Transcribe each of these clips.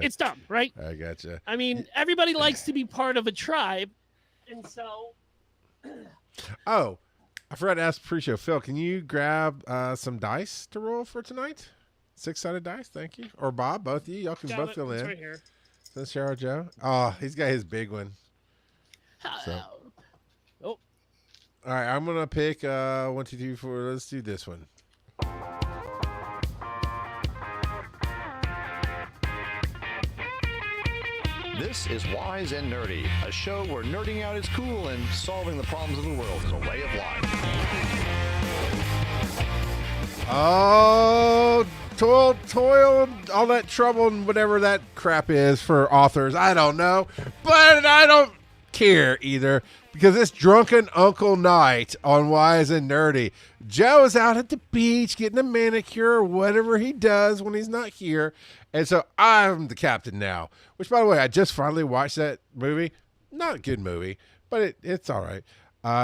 It's dumb, right? I gotcha. I mean, everybody likes to be part of a tribe, and so Oh, I forgot to ask pre-show. Phil, can you grab some dice to roll for tonight? 6-sided dice, thank you. Or Bob, both of you. Y'all can got both it. fill It's in. right here. Since Cheryl Joe. Oh, he's got his big one. So, Oh, all right, I'm gonna pick 1, 2, 3, 4. Let's do this one. This is Wise and Nerdy, a show where nerding out is cool and solving the problems of the world is a way of life. Oh, toil, all that trouble and whatever that crap is for authors. I don't know, but I don't care either because it's drunken uncle night on Wise and Nerdy. Joe is out at the beach getting a manicure or whatever he does when he's not here. And so I'm the captain now, which, by the way, I just finally watched that movie. Not a good movie, but it's all right.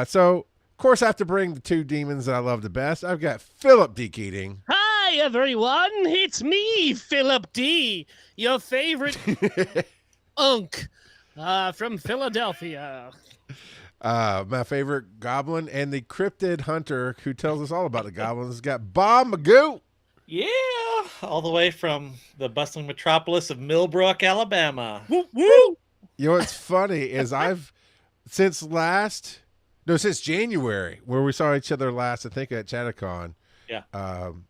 So, of course, I have to bring the two demons that I love the best. I've got Philip D. Keating. hi everyone! It's me, Philip D, your favorite unk from Philadelphia. My favorite goblin and the cryptid hunter who tells us all about the goblins has got Bob McGough. Yeah, all the way from the bustling metropolis of Millbrook, Alabama. Woo woo! You know what's funny is since January, where we saw each other last, I think at Chattacon. Yeah.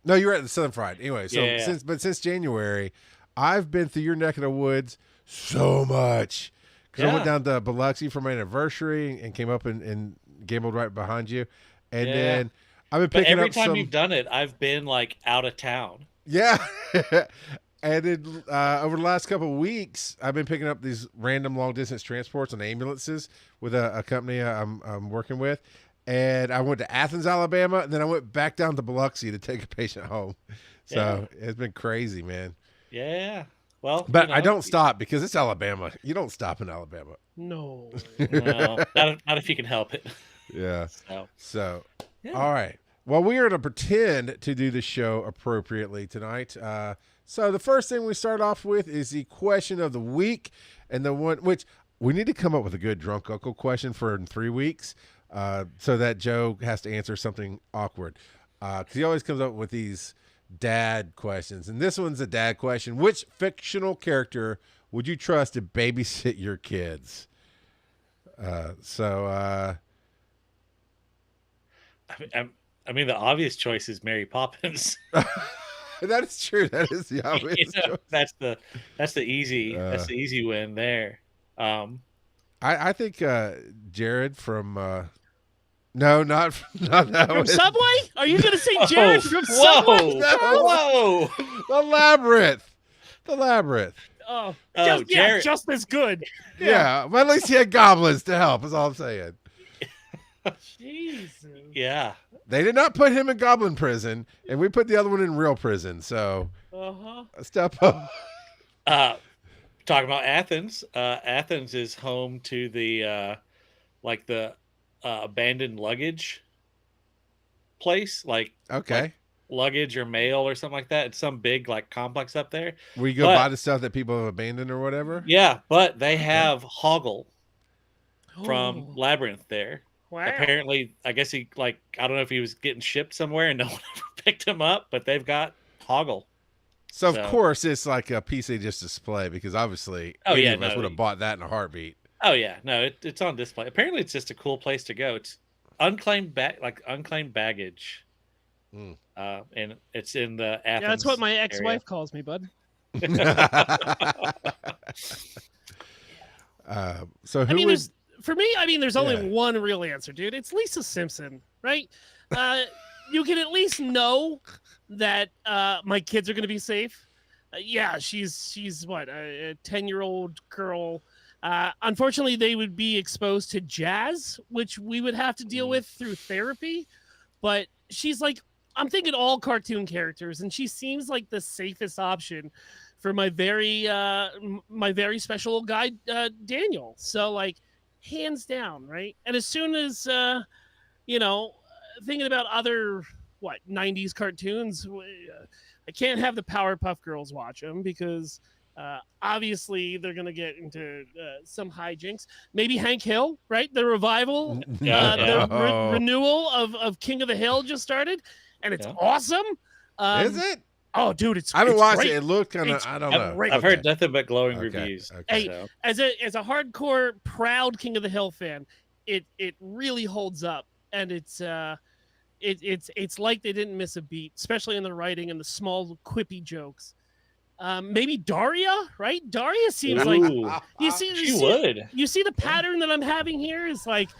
No, you were at the Southern Fried. Anyway, so Yeah. since January, I've been through your neck of the woods so much. Because I went down to Biloxi for my anniversary and came up and gambled right behind you. And then I've been picking every up time you've done it, I've been like out of town. Yeah. And then over the last couple of weeks, I've been picking up these random long distance transports on ambulances with a company I'm working with. And I went to Athens, Alabama, and then I went back down to Biloxi to take a patient home. So it's been crazy, man. Yeah. Well, but I don't stop because it's Alabama. You don't stop in Alabama. No. No, not if you can help it. Yeah. So yeah. All right. Well, we are going to pretend to do the show appropriately tonight. So the first thing we start off with is the question of the week, and the one which we need to come up with a good drunk uncle question for in 3 weeks, so that Joe has to answer something awkward, because he always comes up with these dad questions, and this one's a dad question. Which fictional character would you trust to babysit your kids? I mean, the obvious choice is Mary Poppins. That is true. That is the obvious choice. That's the easy win there. I think Jared from not that From one. Subway? Are you going to say Jared from Subway? Whoa! The labyrinth. Oh, Jared. just as good. Yeah, but at least he had goblins to help. Is all I'm saying. Jesus. Yeah. They did not put him in goblin prison, and we put the other one in real prison. So, step up. Talking about Athens. Athens is home to the abandoned luggage place, like luggage or mail or something like that. It's some big like complex up there. We go buy the stuff that people have abandoned or whatever. Yeah, but they have Hoggle from Labyrinth there. Wow. Apparently, I guess I don't know if he was getting shipped somewhere and no one ever picked him up, but they've got Hoggle. So of course it's like a piece they just display, because obviously any of us would have bought that in a heartbeat. Oh yeah, no, it's on display. Apparently, it's just a cool place to go. It's unclaimed baggage, and it's in the Athens. Yeah, that's what my ex-wife area. calls me, bud. So who is? For me, there's only one real answer, dude. It's Lisa Simpson, right? You can at least know that my kids are going to be safe. Yeah, she's what, a 10-year-old girl. Unfortunately, they would be exposed to jazz, which we would have to deal with through therapy. But she's like, I'm thinking all cartoon characters, and she seems like the safest option for my very special guy, Daniel. So, like, hands down, right? And as soon as, thinking about other, 90s cartoons, I can't have the Powerpuff Girls watch them because Obviously, they're going to get into some hijinks. Maybe Hank Hill, right? The revival, Yeah, the renewal of King of the Hill just started, and it's awesome. Is it? Oh, dude, I haven't watched great. it. It looked kind of. It's I don't know. great. I've heard nothing but glowing reviews. Hey, So. as a hardcore, proud King of the Hill fan, it really holds up, and it's like they didn't miss a beat, especially in the writing and the small quippy jokes. Maybe Daria, right? Daria seems like you see the pattern that I'm having here is like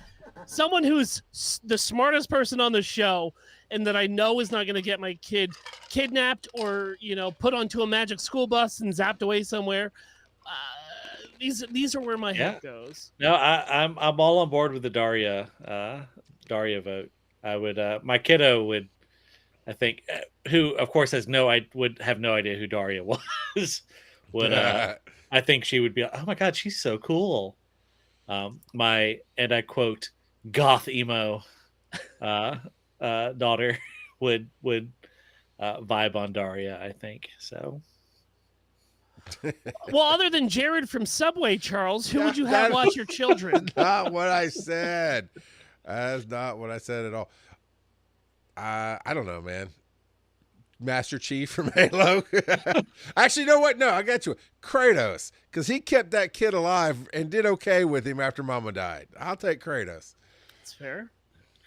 someone who's the smartest person on the show, and that I know is not going to get my kid kidnapped or put onto a magic school bus and zapped away somewhere. These are where my head goes. No, I'm all on board with the Daria vote. I would my kiddo would, I think, who of course would have no idea who Daria was. I think she would be, oh my god, she's so cool. And I quote, goth emo daughter would vibe on Daria, I think. So well, other than Jared from Subway, Charles, who would you have watch your children? Not what I said. That's not what I said at all. I don't know, man. Master Chief from Halo. Actually, you know what? No, I got you. Kratos, because he kept that kid alive and did okay with him after Mama died. I'll take Kratos. That's fair.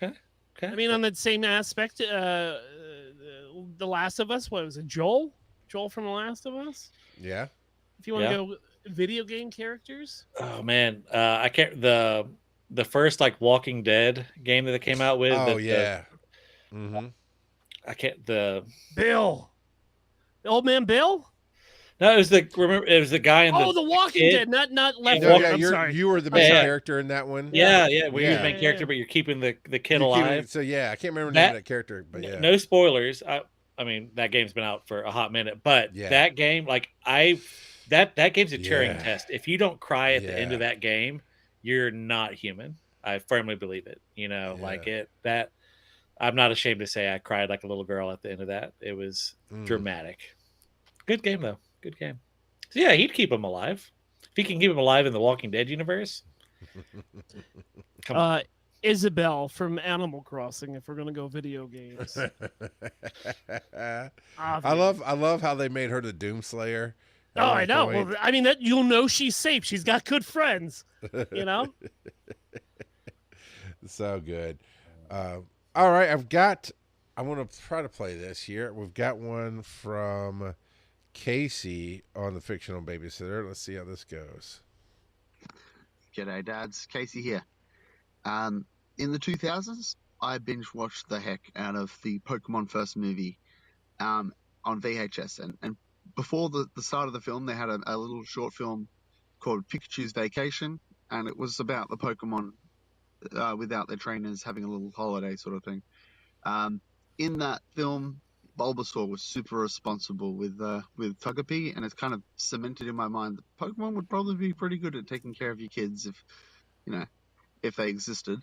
Okay. I mean, on that same aspect, The Last of Us. What was it, Joel? Joel from The Last of Us. Yeah. If you want to go video game characters. Oh man, I can't. The first like Walking Dead game that they came out with. Oh yeah. I can't. Bill, the old man Bill. No, it was the guy in the Walking Dead, not Left. I'm sorry. You were the main character in that one. Yeah. You're the main character, but you're keeping the kid alive. So yeah, I can't remember the name of that character, but yeah. No spoilers. I mean, that game's been out for a hot minute, but that game, like that game's a Turing test. If you don't cry at the end of that game, you're not human. I firmly believe it. That I'm not ashamed to say I cried like a little girl at the end of that. It was dramatic. Good game though. Good game. So yeah, he'd keep him alive. If he can keep him alive in the Walking Dead universe. Come on. Isabel from Animal Crossing, if we're gonna go video games. I love how they made her the Doomslayer. Oh, I know. Well, I mean, that you'll know she's safe. She's got good friends. So good. All right, I want to try to play this here. We've got one from Casey on the fictional babysitter. Let's see how this goes. G'day, dads. Casey here. In the 2000s, I binge watched the heck out of the Pokemon first movie on VHS. And before the start of the film, they had a little short film called Pikachu's Vacation. And it was about the Pokemon without their trainers having a little holiday sort of thing. In that film, Bulbasaur was super responsible with Togepi, and it's kind of cemented in my mind that Pokemon would probably be pretty good at taking care of your kids if they existed.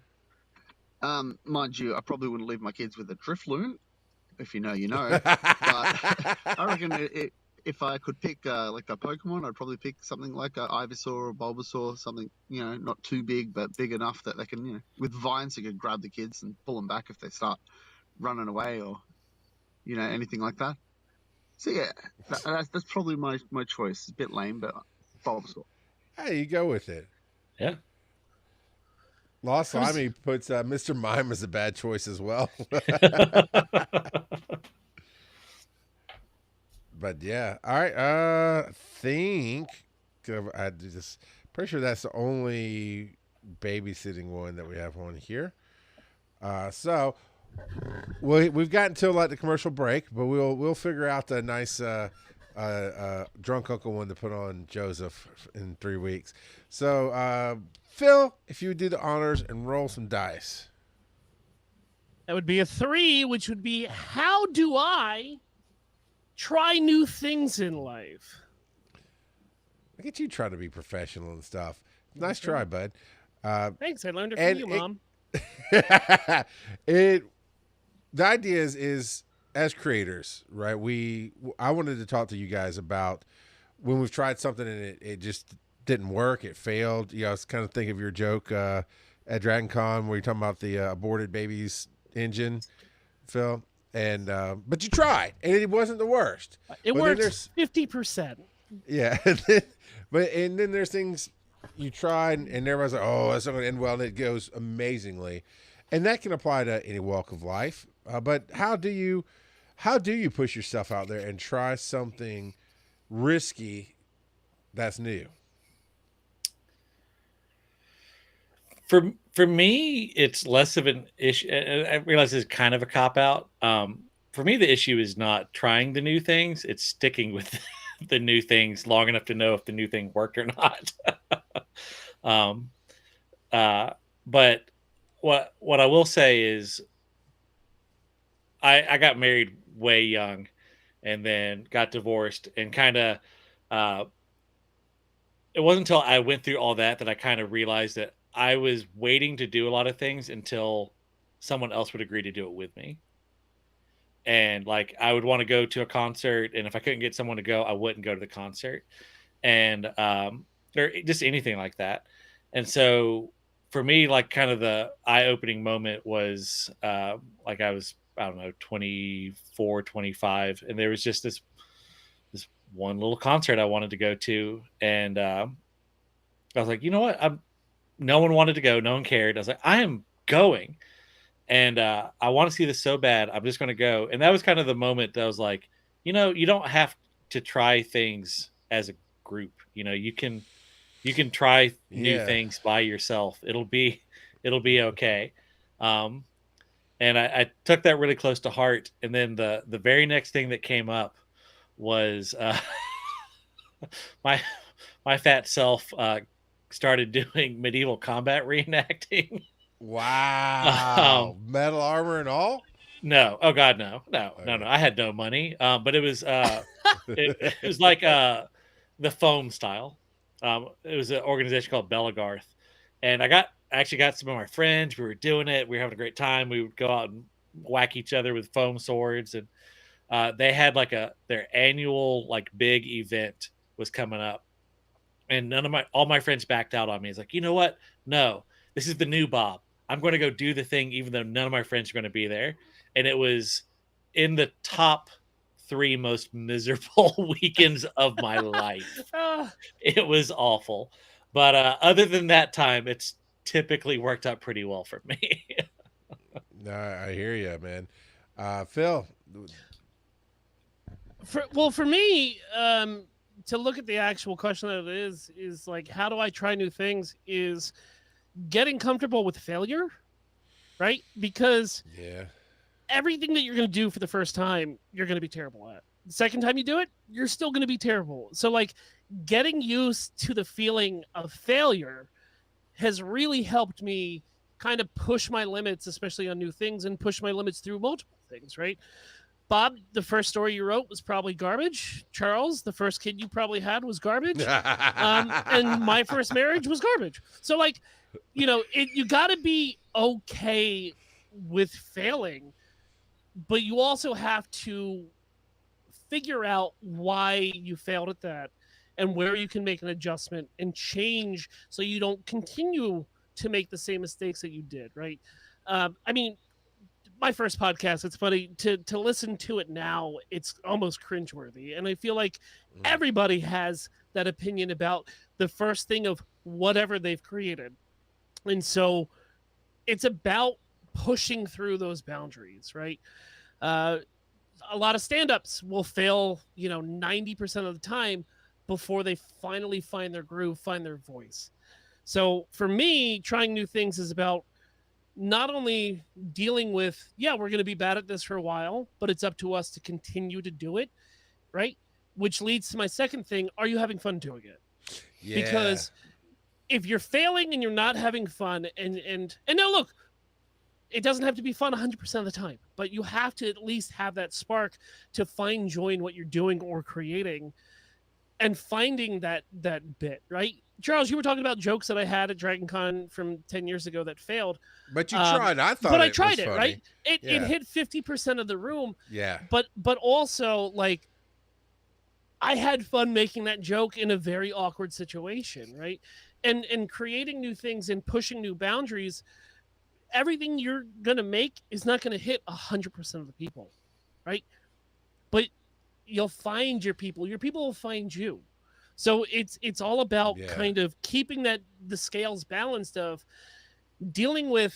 Mind you, I probably wouldn't leave my kids with a Drifloon. If you know, you know. But I reckon if I could pick like a Pokemon, I'd probably pick something like a Ivysaur or Bulbasaur, something not too big but big enough that they can with vines, you could grab the kids and pull them back if they start running away or anything like that. So yeah, that's probably my choice. It's a bit lame, but Bulbasaur. Hey, you go with it. Yeah. Lost Slimy puts Mr. Mime as a bad choice as well. But yeah, all right. I think I just pretty sure that's the only babysitting one that we have on here. So we've got until like the commercial break, but we'll figure out the nice drunk uncle one to put on Joseph in 3 weeks. So Phil, if you would do the honors and roll some dice. That would be a 3, which would be, how do I try new things in life? Look at you trying to be professional and stuff. Nice try, bud. Thanks. I learned it from you, Mom. The idea is as creators, right? I wanted to talk to you guys about when we've tried something and it just didn't work, it failed. I was kind of thinking of your joke at Dragon Con where you're talking about the aborted baby's engine, Phil. And but you tried, and it wasn't the worst. It but worked 50%. Yeah, and then there's things you tried, and everybody's like, "Oh, that's not going to end well," and it goes amazingly, and that can apply to any walk of life. But how do you push yourself out there and try something risky that's new? For me, it's less of an issue. I realize it's kind of a cop out. For me, the issue is not trying the new things; it's sticking with the new things long enough to know if the new thing worked or not. But what I will say is, I got married way young, and then got divorced, and kind of. It wasn't until I went through all that I kind of realized that I was waiting to do a lot of things until someone else would agree to do it with me. And like, I would want to go to a concert, and if I couldn't get someone to go, I wouldn't go to the concert, and or just anything like that. And so for me, like, kind of the eye-opening moment was like, I was, I don't know, 24, 25, and there was just this one little concert I wanted to go to, and I was like, you know what? No one wanted to go, no one cared. I was like, I am going, and I want to see this so bad. I'm just going to go. And that was kind of the moment that I was like, you don't have to try things as a group. You can try new things by yourself. It'll be okay. And I took that really close to heart. And then the very next thing that came up was my fat self started doing medieval combat reenacting. Wow. Metal armor and all? No. Oh God, no. I had no money. But it was it was like the foam style. It was an organization called Belagarth, and I actually got some of my friends. We were doing it. We were having a great time. We would go out and whack each other with foam swords, and they had like their annual like big event was coming up, and all my friends backed out on me. It's like, you know what? No, this is the new Bob. I'm going to go do the thing, even though none of my friends are going to be there. And it was in the top 3 most miserable weekends of my life. It was awful. But other than that time, it's typically worked out pretty well for me. No, I hear you, man. Phil. For me, to look at the actual question that it is like, how do I try new things, is getting comfortable with failure, right? Because everything that you're going to do for the first time, you're going to be terrible at. The second time you do it, you're still going to be terrible. So like, getting used to the feeling of failure has really helped me kind of push my limits, especially on new things, and push my limits through multiple things, right? Bob, the first story you wrote was probably garbage. Charles, the first kid you probably had was garbage. And my first marriage was garbage. So like, you got to be okay with failing, but you also have to figure out why you failed at that and where you can make an adjustment and change so you don't continue to make the same mistakes that you did, right? I mean, my first podcast, it's funny to listen to it now, it's almost cringeworthy. And I feel like everybody has that opinion about the first thing of whatever they've created. And so it's about pushing through those boundaries, right? A lot of stand-ups will fail, 90% of the time before they finally find their groove, find their voice. So for me, trying new things is about not only dealing with, we're going to be bad at this for a while, but it's up to us to continue to do it, right? Which leads to my second thing. Are you having fun doing it? Yeah. Because if you're failing and you're not having fun, and now look, it doesn't have to be fun 100% of the time, but you have to at least have that spark to find joy in what you're doing or creating, and finding that bit, right? Charles, you were talking about jokes that I had at Dragon Con from 10 years ago that failed. But you tried. I thought, but I it tried was it, funny. right? It hit 50% of the room. Yeah. But also, like, I had fun making that joke in a very awkward situation, right? And creating new things and pushing new boundaries. Everything you're gonna make is not gonna hit 100% of the people, right? But you'll find your people. Your people will find you. So it's all about kind of keeping that the scales balanced of dealing with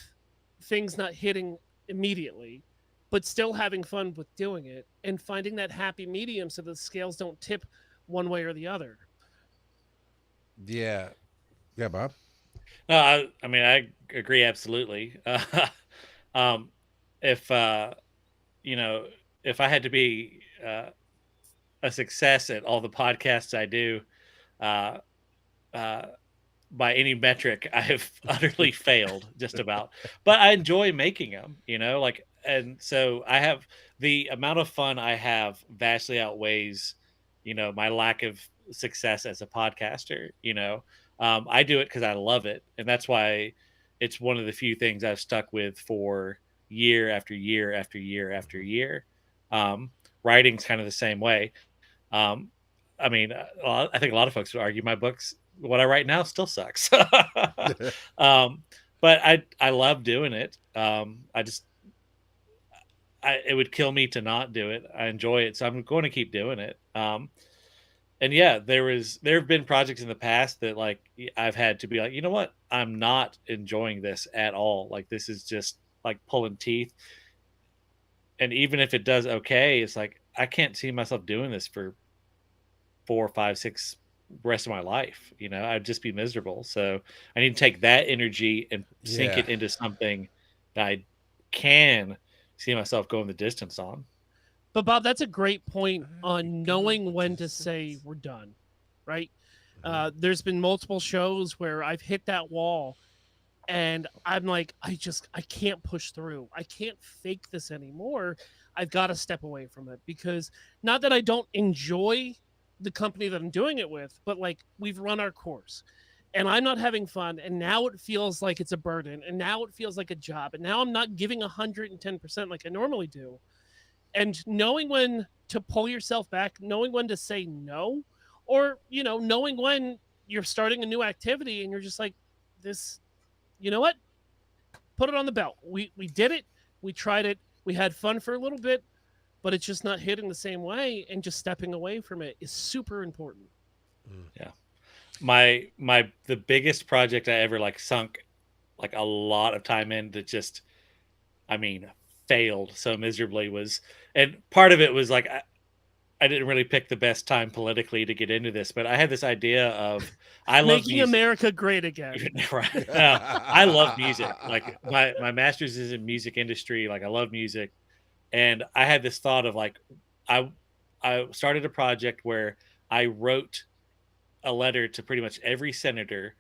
things not hitting immediately, but still having fun with doing it and finding that happy medium so the scales don't tip one way or the other. Yeah. Yeah, Bob. No, I mean, I agree absolutely. Um, if you know, if I had to be a success at all the podcasts I do, uh, uh, by any metric, I have utterly failed just about. But I enjoy making them, like, and so I have the amount of fun I have vastly outweighs, my lack of success as a podcaster. I do it because I love it, and that's why it's one of the few things I've stuck with for year after year after year after year. Writing's kind of the same way. Um, I mean, I think a lot of folks would argue my books, what I write now, still sucks. um, but I love doing it. It would kill me to not do it. I enjoy it, so I'm going to keep doing it. And yeah, there have been projects in the past that like I've had to be like, you know what, I'm not enjoying this at all. Like this is just like pulling teeth. And even if it does okay, it's like I can't see myself doing this for 4, 5, 6 rest of my life. I'd just be miserable. So I need to take that energy and sink it into something that I can see myself going the distance on. But Bob, that's a great point on knowing when to say we're done, right? There's been multiple shows where I've hit that wall and I'm like, I can't push through. I can't fake this anymore. I've got to step away from it because not that I don't enjoy the company that I'm doing it with, but like we've run our course and I'm not having fun. And now it feels like it's a burden. And now it feels like a job. And now I'm not giving 110% like I normally do. And knowing when to pull yourself back, knowing when to say no, or, knowing when you're starting a new activity and you're just like, this, you know what? Put it on the belt. We did it. We tried it. We had fun for a little bit, but it's just not hitting the same way, and just stepping away from it is super important. Yeah. The biggest project I ever like sunk like a lot of time in that just, failed so miserably was, and part of it was like, I didn't really pick the best time politically to get into this, but I had this idea of, I love making America great again. Right. I love music. Like my master's is in music industry. Like I love music. And I had this thought of like, I started a project where I wrote a letter to pretty much every senator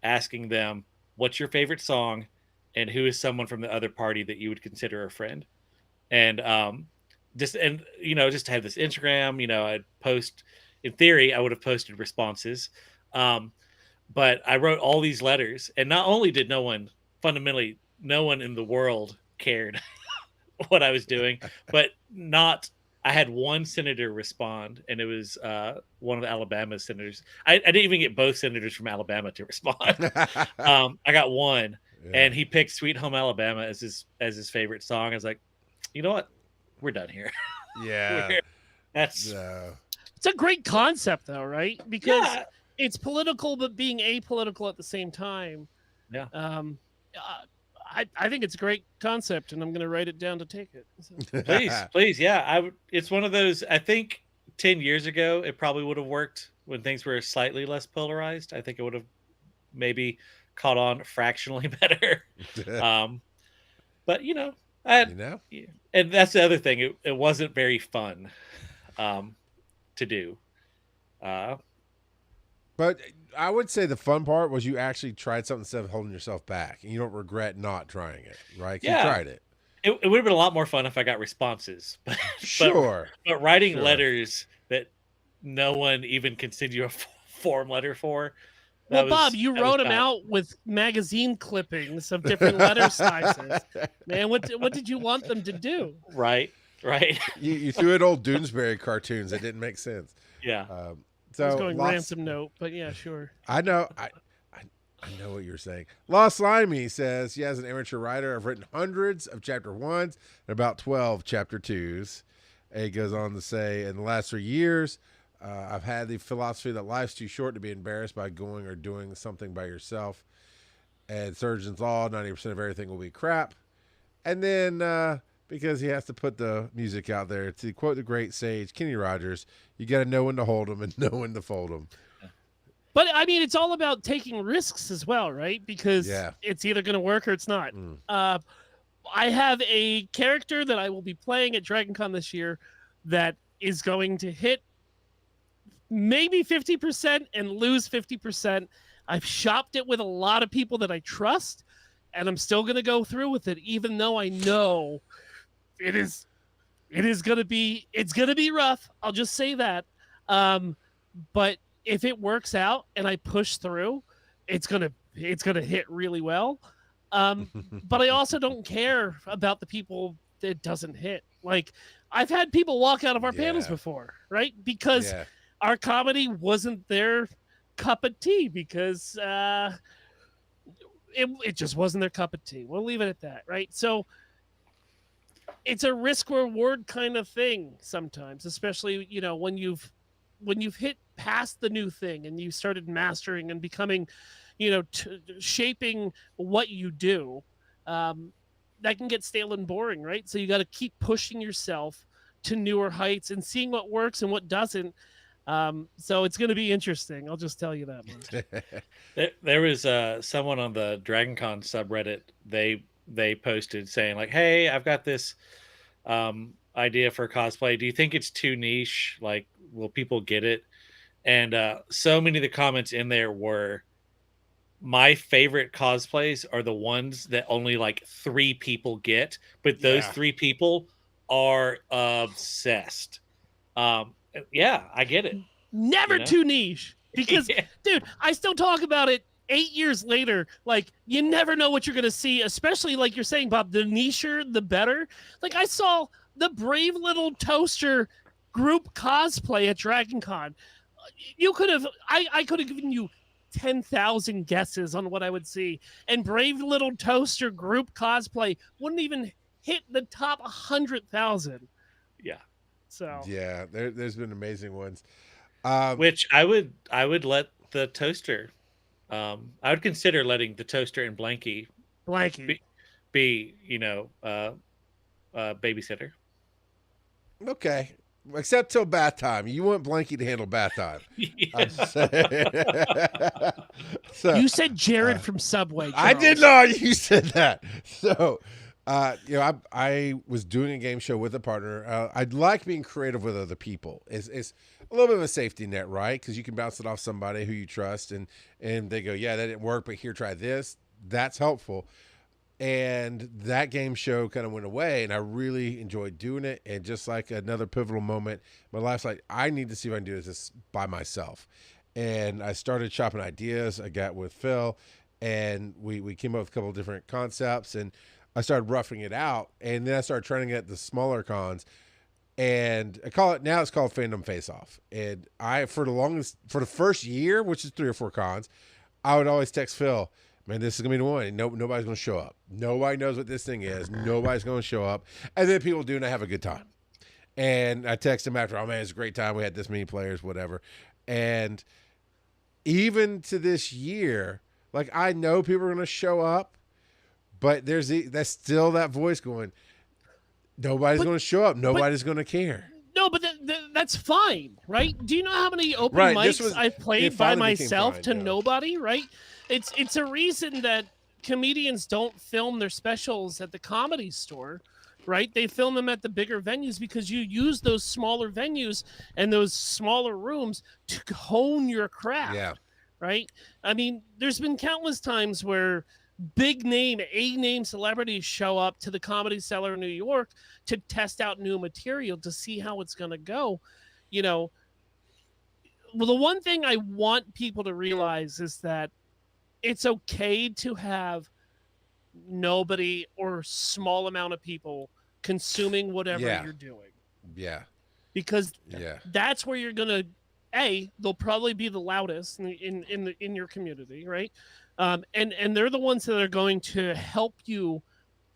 asking them, what's your favorite song and who is someone from the other party that you would consider a friend? And just to have this Instagram, I'd post, in theory, I would have posted responses. But I wrote all these letters, and not only did no one in the world cared what I was doing, but I had one senator respond, and it was one of Alabama's senators. I didn't even get both senators from Alabama to respond. I got one, and he picked Sweet Home Alabama as his favorite song. I was like, you know what? We're done here. Yeah. It's a great concept though, right? Because it's political, but being apolitical at the same time. Yeah. I think it's a great concept, and I'm going to write it down to take it. So. Please. Yeah. It's one of those, I think 10 years ago, it probably would have worked when things were slightly less polarized. I think it would have maybe caught on fractionally better. But and that's the other thing. It wasn't very fun to do. But I would say the fun part was you actually tried something instead of holding yourself back, and you don't regret not trying it, right? Yeah. You tried it. It would have been a lot more fun if I got responses. Sure. But writing letters that no one even can send you a form letter for. Well, Bob, you wrote them out with magazine clippings of different letter sizes. Man, what did you want them to do? Right. You threw in old Doonesbury cartoons that didn't make sense. Yeah. I was going ransom note, but yeah, sure. I know. I know what you're saying. Lost Limey says he has an amateur writer. I've written hundreds of chapter 1s and about 12 chapter 2s. And he goes on to say, in the last 3 years, I've had the philosophy that life's too short to be embarrassed by going or doing something by yourself. And Surgeon's Law, 90% of everything will be crap. And then, because he has to put the music out there, to quote the great sage, Kenny Rogers, you got to know when to hold them and know when to fold them. But I mean, it's all about taking risks as well, right? Because it's either going to work or it's not. I have a character that I will be playing at DragonCon this year that is going to hit maybe 50% and lose 50%. I've shopped it with a lot of people that I trust, and I'm still going to go through with it, even though I know it is going to be rough. I'll just say that. But if it works out and I push through, it's gonna hit really well. But I also don't care about the people that doesn't hit. Like, I've had people walk out of our panels before, right? Because our comedy wasn't their cup of tea, because it just wasn't their cup of tea. We'll leave it at that, right? So it's a risk reward kind of thing sometimes, especially, you know, when you've hit past the new thing and you started mastering and becoming, you know, shaping what you do, that can get stale and boring, right? So you got to keep pushing yourself to newer heights and seeing what works and what doesn't. So it's going to be interesting. I'll just tell you that much. There was someone on the DragonCon subreddit. They posted saying like, "Hey, I've got this idea for cosplay. Do you think it's too niche? Like, will people get it?" And so many of the comments in there were, my favorite cosplays are the ones that only like 3 people get, but those 3 people are obsessed. Yeah, I get it. Never too niche, because dude, I still talk about it 8 years later. Like, you never know what you're gonna see, especially like you're saying, Bob, the nicher the better. Like, I saw the Brave Little Toaster group cosplay at DragonCon. You could have, I could have given you 10,000 guesses on what I would see, and Brave Little Toaster group cosplay wouldn't even hit the top 100,000. Yeah. So there's been amazing ones. Which I would let the toaster. I would consider letting the toaster and Blanky be you know, babysitter. Okay. Except till bath time. You want Blanky to handle bath time. So, you said Jared from Subway, Charles. I did not. You said that. So, you know, I was doing a game show with a partner. I'd like being creative with other people. It's a little bit of a safety net, right? Because you can bounce it off somebody who you trust, and they go, yeah, that didn't work, but here, try this. That's helpful. And that game show kind of went away, and I really enjoyed doing it. And just like another pivotal moment, my life's like, I need to see if I can do this by myself. And I started shopping ideas. I got with Phil, and we came up with a couple of different concepts, and I started roughing it out. And then I started trying to get the smaller cons, and it's called Fandom Face Off. And for the first year, which is 3 or 4 cons, I would always text Phil, man, this is going to be the one. Nobody's going to show up. Nobody knows what this thing is. Nobody's going to show up. And then people do, and I have a good time. And I text him after, oh, man, it's a great time. We had this many players, whatever. And even to this year, like, I know people are going to show up, but that's still that voice going, nobody's going to show up. Nobody's going to care. No, but that's fine, right? Do you know how many open mics I've played by myself to nobody, right? It's a reason that comedians don't film their specials at the Comedy Store, right? They film them at the bigger venues, because you use those smaller venues and those smaller rooms to hone your craft, right? I mean, there's been countless times where big name, A-name celebrities show up to the Comedy Cellar in New York to test out new material, to see how it's going to go. You know, well, the one thing I want people to realize is that it's okay to have nobody or small amount of people consuming whatever you're doing. Yeah. Because that's where you're going to they'll probably be the loudest in your community, right? And they're the ones that are going to help you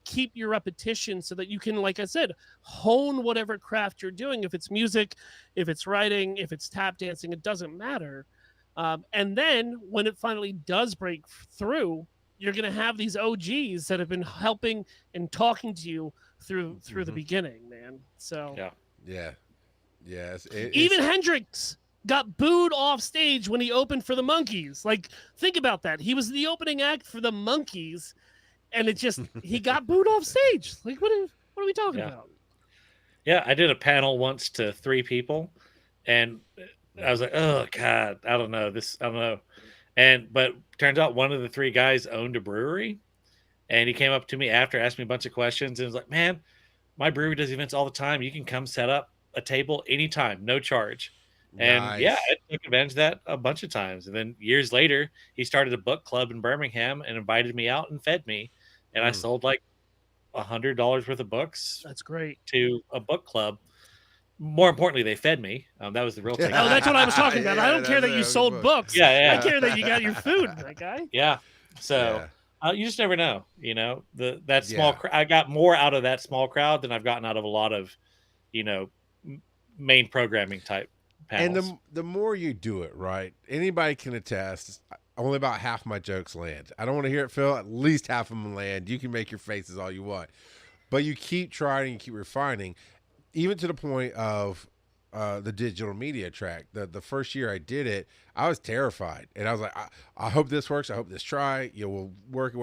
keep your repetition so that you can, like I said, hone whatever craft you're doing. If it's music, if it's writing, if it's tap dancing, it doesn't matter. And then when it finally does break through, you're going to have these OGs that have been helping and talking to you through the beginning, man. So yeah. Even Hendrix got booed off stage when he opened for the Monkees. Like, think about that. He was the opening act for the Monkees, and he got booed off stage. Like, what are we talking about? Yeah, I did a panel once to 3 people, and I was like, oh God, I don't know. But turns out one of the 3 guys owned a brewery, and he came up to me after, asked me a bunch of questions, and was like, man, my brewery does events all the time. You can come set up a table anytime, no charge. And I took advantage of that a bunch of times. And then years later, he started a book club in Birmingham and invited me out and fed me. And I sold like $100 worth of books. That's great. To a book club. More importantly, they fed me. That was the real thing. Oh, that's what I was talking about. I don't care that you sold books. Yeah. I care that you got your food, my guy. Yeah. So you just never know. That small. I got more out of that small crowd than I've gotten out of a lot of, main programming type panels. And the more you do it, right? Anybody can attest. Only about half my jokes land. I don't want to hear it, Phil. At least half of them land. You can make your faces all you want, but you keep trying and keep refining, even to the point of the digital media track. The first year I did it, I was terrified, and I was like, I hope this works. I hope this try. Will work.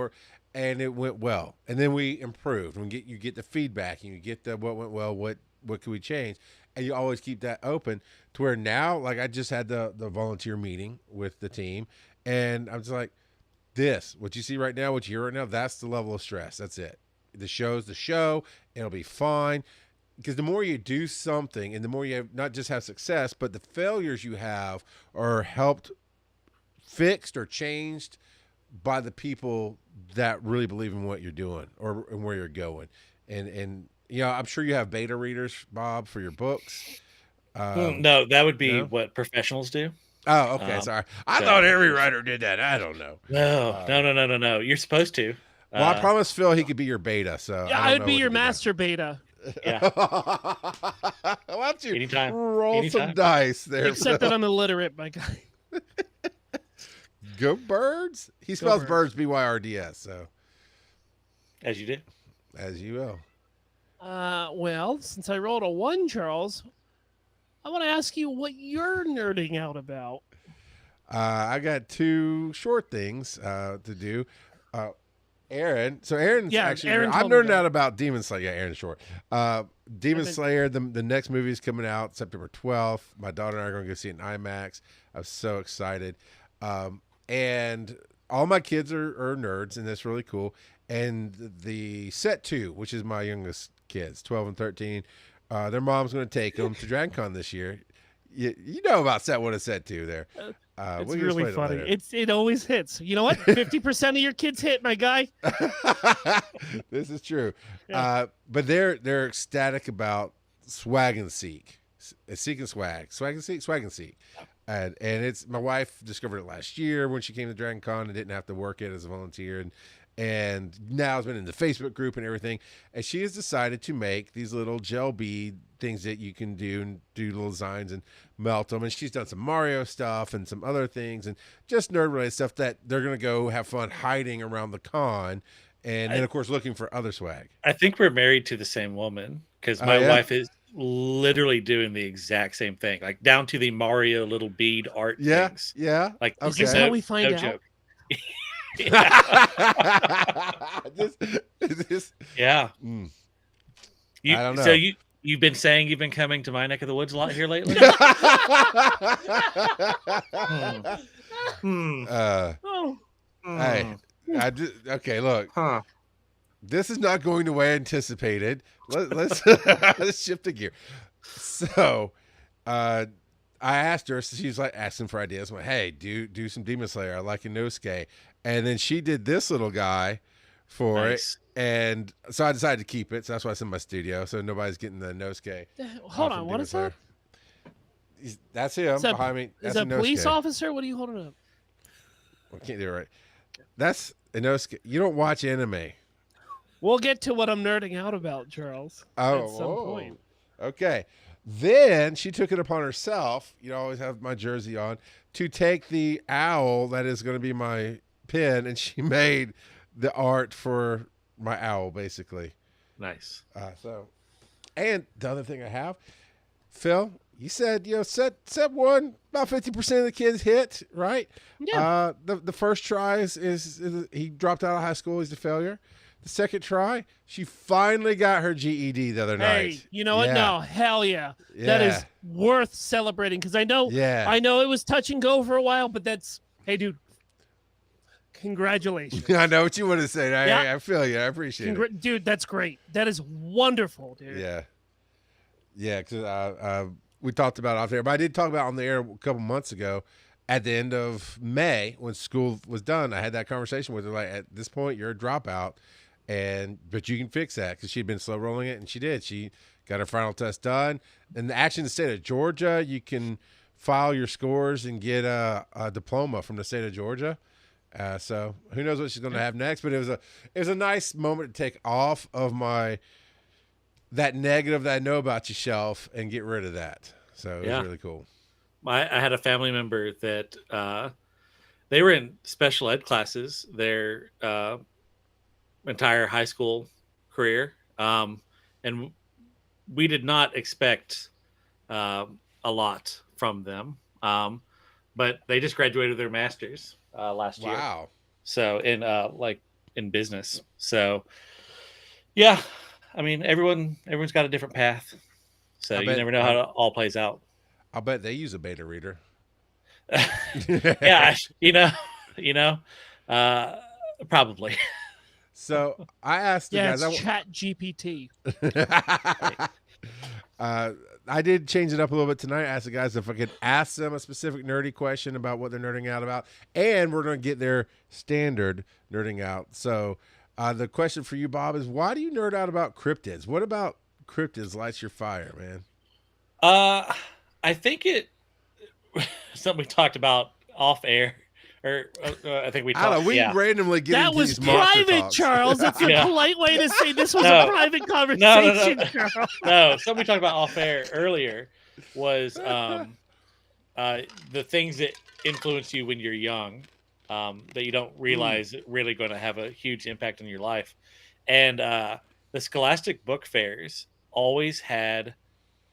And it went well. And then we improved. You get the feedback, and you get the what went well, what could we change, and you always keep that open to where now, like I just had the volunteer meeting with the team, and I'm just like, what you see right now, what you hear right now, that's the level of stress. That's it. The show's the show. It'll be fine. Because the more you do something and the more you not just have success, but the failures you have are helped fixed or changed by the people that really believe in what you're doing and where you're going. And I'm sure you have beta readers, Bob, for your books. No, that would be what professionals do. Oh, okay. Sorry. I thought every writer did that. I don't know. No. You're supposed to. Well, I promised Phil he could be your beta. So I would be your master beta. Yeah. Why don't you roll some dice there? Except that I'm illiterate, my guy. Go Birds. He spells birds B-Y-R-D-S. So, as you do, as you will. Well, since I rolled a 1, Charles, I want to ask you what you're nerding out about. I got 2 short things to do. Aaron. So Aaron's actually. I'm nerding out about Demon Slayer. Yeah, Aaron's short. Demon Slayer. The next movie is coming out September 12th. My daughter and I are going to go see it in IMAX. I'm so excited. And all my kids are nerds, and that's really cool. And the set 2, which is my youngest kids, 12 and 13, their mom's going to take them to DragonCon this year. You know about set 1 and set 2 there. It's really funny. It always hits. You know what? 50% of your kids hit, my guy. This is true. Yeah. But they're ecstatic about swag and seek and swag. Swag and seek. And it's my wife discovered it last year when she came to DragonCon and didn't have to work it as a volunteer, and now has been in the Facebook group and everything. And she has decided to make these little gel bead things that you can do and do little designs and melt them. And she's done some Mario stuff and some other things and just nerd related stuff that they're going to go have fun hiding around the con. And then, of course, looking for other swag. I think we're married to the same woman because my wife is literally doing the exact same thing, like down to the Mario little bead art things. Yeah. Like, is this how we find out? Joke. Yeah. I don't know. So you've been saying you've been coming to my neck of the woods a lot here lately? Hey, okay, look. This is not going the way I anticipated. Let's let's shift the gear. So, I asked her. So she was like asking for ideas. I'm like, hey, do some Demon Slayer. I like Inosuke. And then she did this little guy for it. And so I decided to keep it. So that's why it's in my studio. So nobody's getting the Inosuke. Hold on. What is that? That's him behind me. Is That's that a police Inosuke. officer? What are you holding up? I can't do it right. That's Inosuke. You don't watch anime. We'll get to what I'm nerding out about, Charles, at some point. Okay. Then she took it upon herself, I always have my jersey on, to take the owl that is going to be my pin, and she made the art for my owl, basically. Nice. And the other thing I have, Phil, you said, set one, about 50% of the kids hit, right? Yeah. The first try is he dropped out of high school. He's a failure. The second try, she finally got her GED the other night. Hey, you know what? No, hell yeah. That is worth celebrating because I know it was touch and go for a while, but hey, dude, congratulations. I know what you want to say. I feel you. I appreciate it. Dude, that's great. That is wonderful, dude. Yeah. Yeah, because we talked about it off there, but I did talk about it on the air a couple months ago. At the end of May, when school was done, I had that conversation with her. Like, at this point, you're a dropout, but you can fix that, because she'd been slow rolling it, and she did. She got her final test done. And actually, in the state of Georgia, you can file your scores and get a diploma from the state of Georgia. So who knows what she's going to have next? But it was a nice moment to take off of that negative that I know about you shelf and get rid of that. So it was really cool. I had a family member that they were in special ed classes their entire high school career. And we did not expect a lot from them. But they just graduated their master's last year. Wow. So in business. So yeah, I mean, everyone's got a different path. So you never know how it all plays out. I'll bet they use a beta reader. Yeah, probably. So I asked the guys. It's Chat GPT. I did change it up a little bit tonight. I asked the guys if I could ask them a specific nerdy question about what they're nerding out about, and we're going to get their standard nerding out. So the question for you, Bob, is why do you nerd out about cryptids? What about cryptids lights your fire, man? I think something we talked about off air, or I think we talked. We randomly get that into was these monster private, talks. It's a polite way to say this was a private conversation. No, something we talked about off air earlier was the things that influence you when you're young that you don't realize really going to have a huge impact on your life. And the Scholastic book fairs always had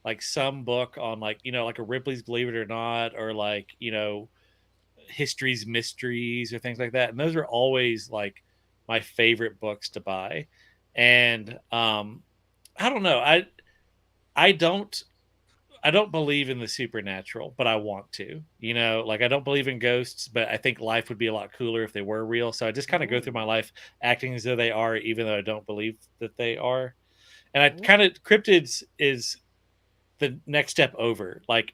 like some book on like a Ripley's Believe It or Not, or like History's Mysteries or things like that. And those are always like my favorite books to buy. And I don't know, I don't believe in the supernatural, but I want to. I don't believe in ghosts, but I think life would be a lot cooler if they were real. So I just kind of go through my life acting as though they are, even though I don't believe that they are. And I kind of cryptids is the next step over. Like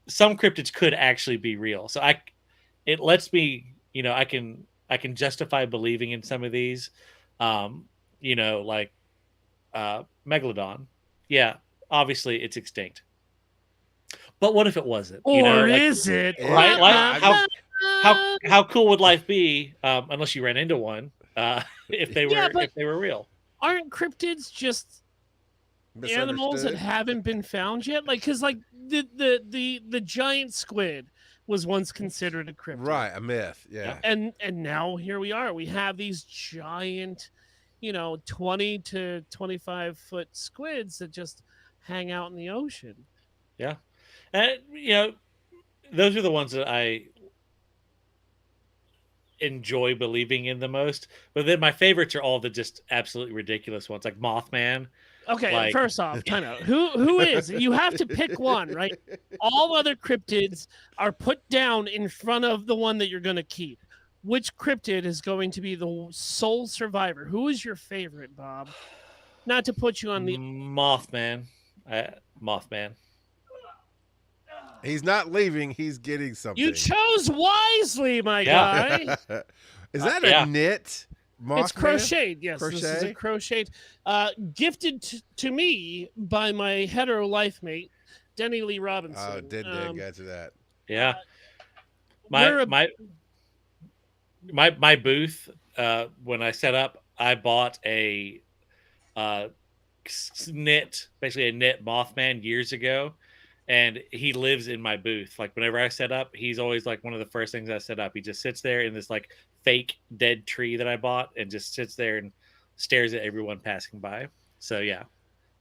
some cryptids could actually be real. So it lets me, I can justify believing in some of these, like Megalodon. Yeah, obviously it's extinct. But what if it wasn't? Or is it? Right? Like how cool would life be unless you ran into one if they were real? Aren't cryptids just animals that haven't been found yet? Like, because like the giant squid was once considered a cryptid, right? A myth, yeah. And now here we are. We have these giant, 20 to 25 foot squids that just hang out in the ocean. Yeah, and those are the ones that I enjoy believing in the most. But then my favorites are all the just absolutely ridiculous ones, like Mothman. Okay, first off, kind of who is? You have to pick one, right? All other cryptids are put down in front of the one that you're going to keep. Which cryptid is going to be the sole survivor? Who is your favorite, Bob? Not to put you on the Mothman. Mothman. He's not leaving. He's getting something. You chose wisely, my guy. Is that a knit? Mothman? It's crocheted. Yes, crochet? This is a crocheted. Gifted to me by my hetero life mate. Denny Lee Robinson. Oh, didn't get to that. Yeah. We're a- My booth, when I set up, I bought a basically a knit Mothman years ago, and he lives in my booth. Like whenever I set up, he's always like one of the first things I set up. He just sits there in this like fake dead tree that I bought, and just sits there and stares at everyone passing by. So yeah,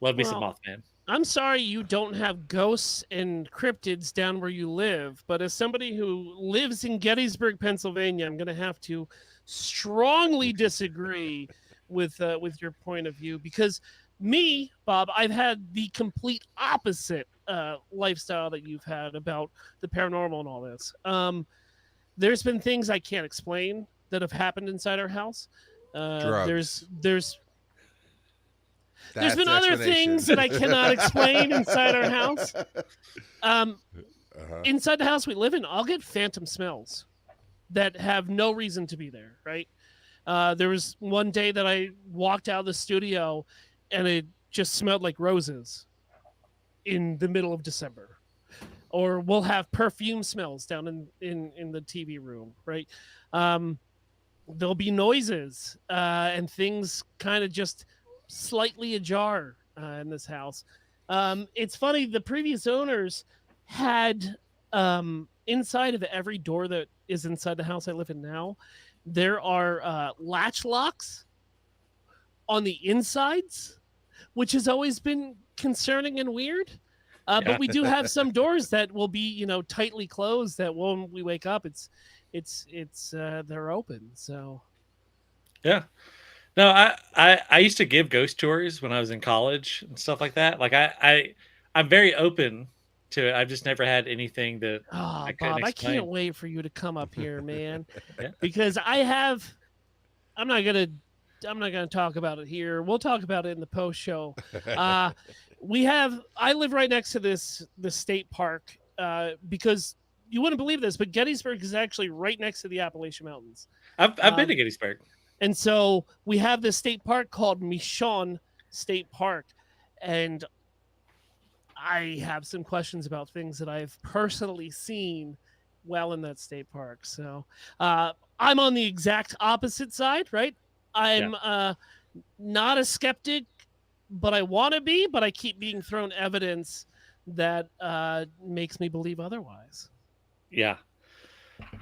love me some Mothman. I'm sorry you don't have ghosts and cryptids down where you live, but as somebody who lives in Gettysburg, Pennsylvania, I'm going to have to strongly disagree with your point of view, because me, Bob, I've had the complete opposite lifestyle that you've had about the paranormal and all this. There's been things I can't explain that have happened inside our house. Drugs. There's been other things that I cannot explain inside our house. Inside the house we live in, I'll get phantom smells that have no reason to be there, right? There was one day that I walked out of the studio and it just smelled like roses in the middle of December. Or we'll have perfume smells down in the TV room, right? There'll be noises and things kind of just slightly ajar in this house. It's funny, the previous owners had inside of every door that is inside the house I live in now, there are latch locks on the insides, which has always been concerning and weird. But we do have some doors that will be, tightly closed, that when we wake up, it's they're open. So yeah. No, I used to give ghost tours when I was in college and stuff like that. Like I'm very open to it. I've just never had anything that I couldn't Bob, explain. I can't wait for you to come up here, man. Yeah. Because I'm not gonna talk about it here. We'll talk about it in the post show. I live right next to this state park because you wouldn't believe this, but Gettysburg is actually right next to the Appalachian Mountains. I've been to Gettysburg. And so we have this state park called Michon State Park. And I have some questions about things that I've personally seen while in that state park. So I'm on the exact opposite side, right? I'm not a skeptic, but I want to be, but I keep being thrown evidence that makes me believe otherwise. Yeah.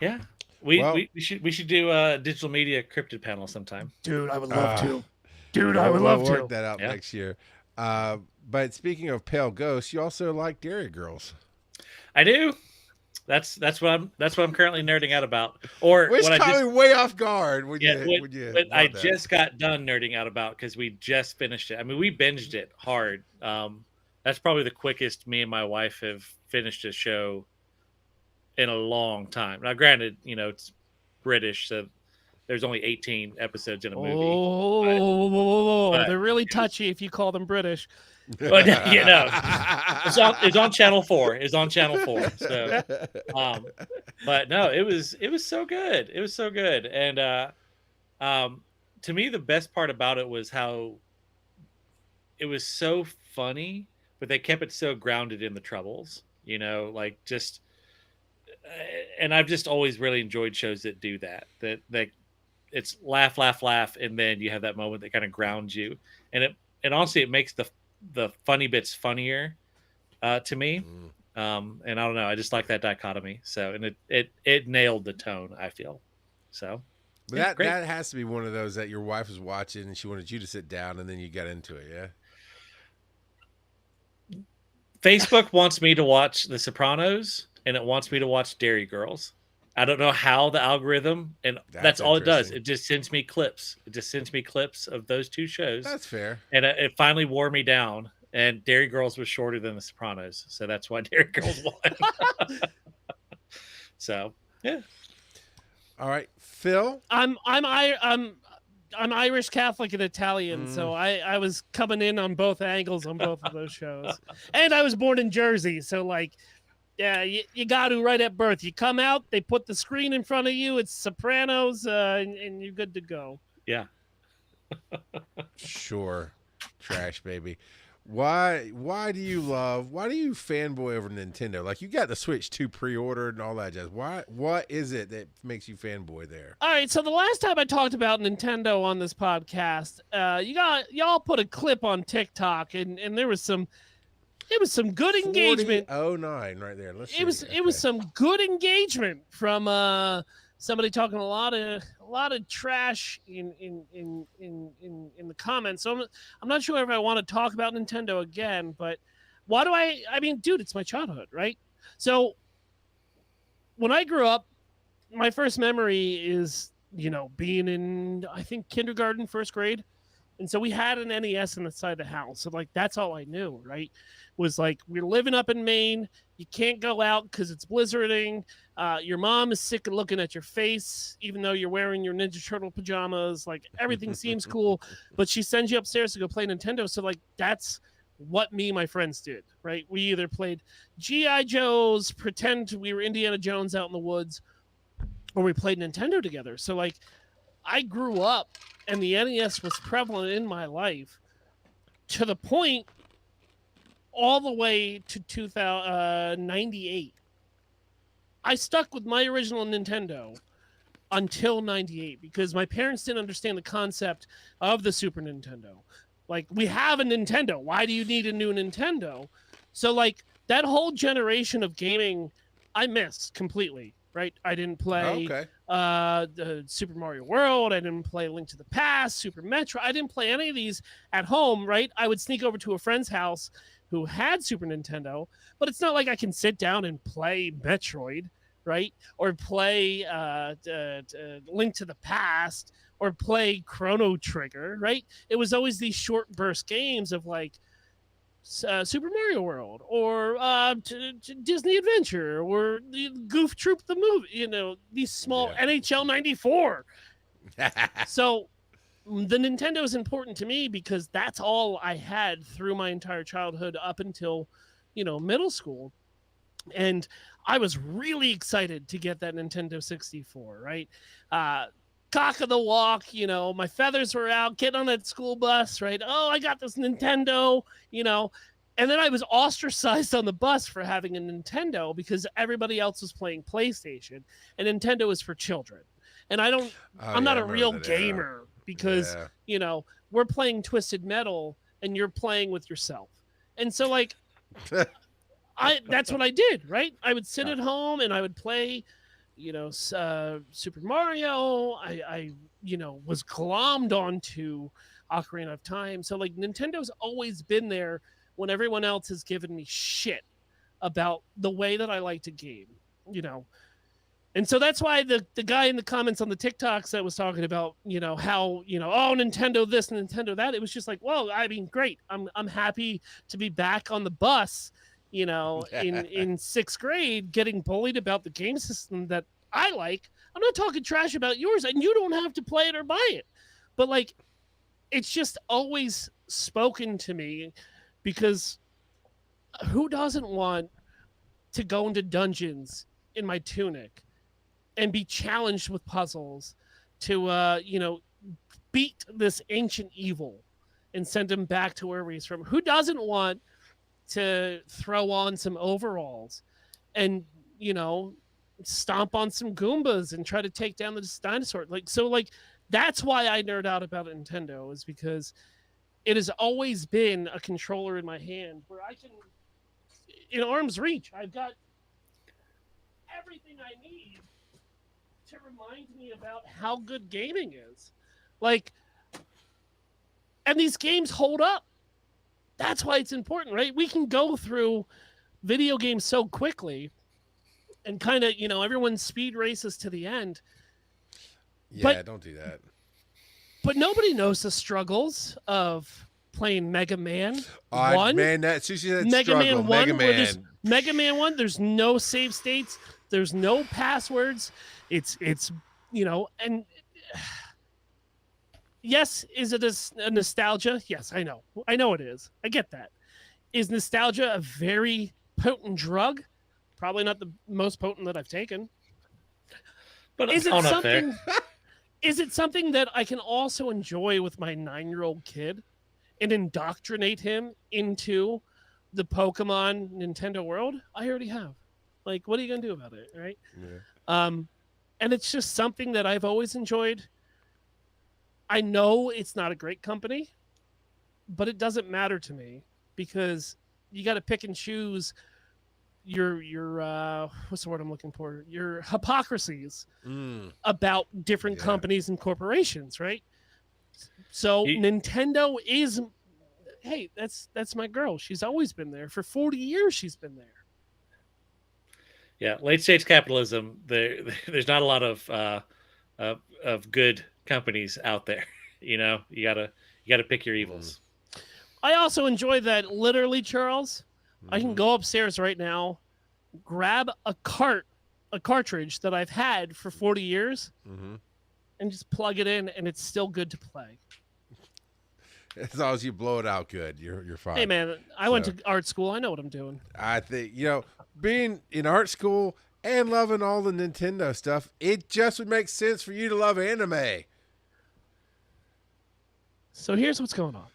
Yeah. We should do a digital media cryptid panel sometime. Dude, I would love to. Dude, I would love to work that out next year. But speaking of pale ghosts, you also like Dairy Girls. I do. That's what I'm currently nerding out about. Or which what caught me way off guard when I just got done nerding out about, because we just finished it. I mean, we binged it hard. That's probably the quickest me and my wife have finished a show in a long time. Now, granted, it's British, so there's only 18 episodes in a movie. But they're really touchy if you call them British. But it's on Channel 4. It's on Channel 4. So, but no, it was so good. It was so good, and to me, the best part about it was how it was so funny, but they kept it so grounded in the troubles. And I've just always really enjoyed shows that do that it's laugh, and then you have that moment that kind of grounds you, and honestly, it makes the funny bits funnier to me. And I don't know, I just like that dichotomy. So, and it nailed the tone, I feel. So, but that has to be one of those that your wife was watching and she wanted you to sit down and then you got into it. Yeah. Facebook wants me to watch The Sopranos, and it wants me to watch Dairy Girls. I don't know how the algorithm, and that's all it does. It just sends me clips. It just sends me clips of those two shows. That's fair. And it finally wore me down. And Dairy Girls was shorter than The Sopranos, so that's why Dairy Girls won. So yeah. All right, Phil. I'm Irish Catholic and Italian, so I was coming in on both angles on both of those shows, and I was born in Jersey, so like. Yeah, you got to right at birth. You come out, they put the screen in front of you. It's Sopranos, and you're good to go. Yeah. Sure. Trash, baby. Why do you fanboy over Nintendo? Like, you got the Switch 2 pre-ordered and all that jazz. What is it that makes you fanboy there? All right, so the last time I talked about Nintendo on this podcast, y'all put a clip on TikTok, and there was some good engagement. 4009 right there. Let's see. It was some good engagement from somebody talking a lot of trash in the comments. So I'm not sure if I want to talk about Nintendo again, but why do I mean, dude, it's my childhood, right? So when I grew up, my first memory is, being in, I think, kindergarten, first grade. And so we had an NES inside the house. So, like, that's all I knew, right? Was like, we're living up in Maine. You can't go out because it's blizzarding. Your mom is sick of looking at your face, even though you're wearing your Ninja Turtle pajamas. Like, everything seems cool. But she sends you upstairs to go play Nintendo. So, like, that's what me and my friends did, right? We either played G.I. Joes, pretend we were Indiana Jones out in the woods, or we played Nintendo together. So, like, I grew up and the NES was prevalent in my life to the point all the way to 1998. I stuck with my original Nintendo until 98 because my parents didn't understand the concept of the Super Nintendo. Like, we have a Nintendo. Why do you need a new Nintendo? So, like, that whole generation of gaming, I missed completely. Right, I didn't play the Super Mario World. I didn't play Link to the Past, Super Metro. I didn't play any of these at home. Right, I would sneak over to a friend's house who had Super Nintendo, but it's not like I can sit down and play Metroid, right, or play Link to the Past, or play Chrono Trigger. Right, it was always these short burst games of like Super Mario World or Disney Adventure or the Goof Troop the movie, these small NHL 94. So the Nintendo is important to me because that's all I had through my entire childhood up until, middle school. And I was really excited to get that Nintendo 64, right? Cock of the walk, my feathers were out, getting on that school bus, right? Oh, I got this Nintendo, and then I was ostracized on the bus for having a Nintendo because everybody else was playing PlayStation, and Nintendo is for children. And I'm not a real gamer because, we're playing Twisted Metal and you're playing with yourself. And so, like, that's what I did, right? I would sit at home and I would play, Super Mario. I was glommed onto Ocarina of Time. So, like, Nintendo's always been there when everyone else has given me shit about the way that I like to game, And so that's why the guy in the comments on the TikToks that was talking about, how, oh, Nintendo this, Nintendo that. It was just like, well, I mean, great. I'm happy to be back on the bus, in sixth grade, getting bullied about the game system that I like. I'm not talking trash about yours, and you don't have to play it or buy it. But, like, it's just always spoken to me because who doesn't want to go into dungeons in my tunic and be challenged with puzzles to, beat this ancient evil and send him back to wherever he's from? Who doesn't want to throw on some overalls and, stomp on some Goombas and try to take down this dinosaur? That's why I nerd out about Nintendo, is because it has always been a controller in my hand where I can, in arm's reach, I've got everything I need to remind me about how good gaming is. Like, and these games hold up. That's why it's important, right? We can go through video games so quickly and kind of, everyone speed races to the end. Yeah, don't do that. But nobody knows the struggles of playing Mega Man 1. Man, Mega struggle. Man 1, Mega Man 1, there's no save states. There's no passwords. It's and yes, is it a nostalgia? Yes, I know. I know it is. I get that. Is nostalgia a very potent drug? Probably not the most potent that I've taken. But is it something? Is it something that I can also enjoy with my 9-year-old kid? and indoctrinate him into the Pokemon Nintendo world, I already have. Like, what are you going to do about it, right? Yeah. And it's just something that I've always enjoyed. I know it's not a great company, but it doesn't matter to me because you got to pick and choose your what's the word I'm looking for? Your hypocrisies about different companies and corporations, right? So Nintendo is, hey, that's my girl. She's always been there. For 40 years she's been there. Yeah, late stage capitalism. There's not a lot of good companies out there. You know, you gotta pick your evils. I also enjoy that. Literally, Charles, I can go upstairs right now, grab a cartridge that I've had for 40 years, and just plug it in, and it's still good to play. As long as you blow it out good, you're fine. Hey, man, I went to art school. I know what I'm doing. I think, being in art school and loving all the Nintendo stuff, it just would make sense for you to love anime. So here's what's going on.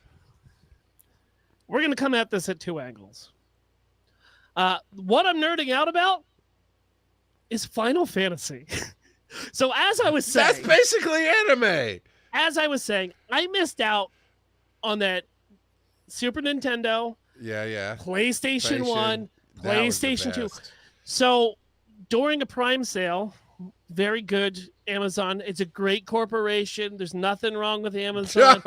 We're going to come at this at two angles. What I'm nerding out about is Final Fantasy. So as I was saying... That's basically anime. As I was saying, I missed out on that Super Nintendo, PlayStation 1, PlayStation 2. So during a Prime sale, very good, Amazon. It's a great corporation. There's nothing wrong with Amazon.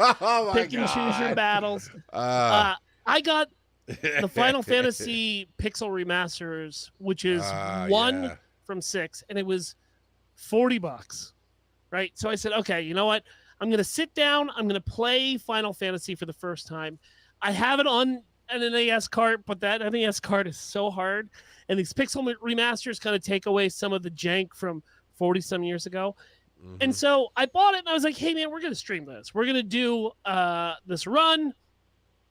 Pick and choose your battles. I got the Final Fantasy Pixel Remasters, which is 1 from 6, and it was $40, right? So I said, okay, you know what? I'm going to sit down. I'm going to play Final Fantasy for the first time. I have it on an NES cart, but that NES cart is so hard. And these Pixel Remasters kind of take away some of the jank from 40-some years ago. And so I bought it, and I was like, hey, man, we're going to stream this. We're going to do this run.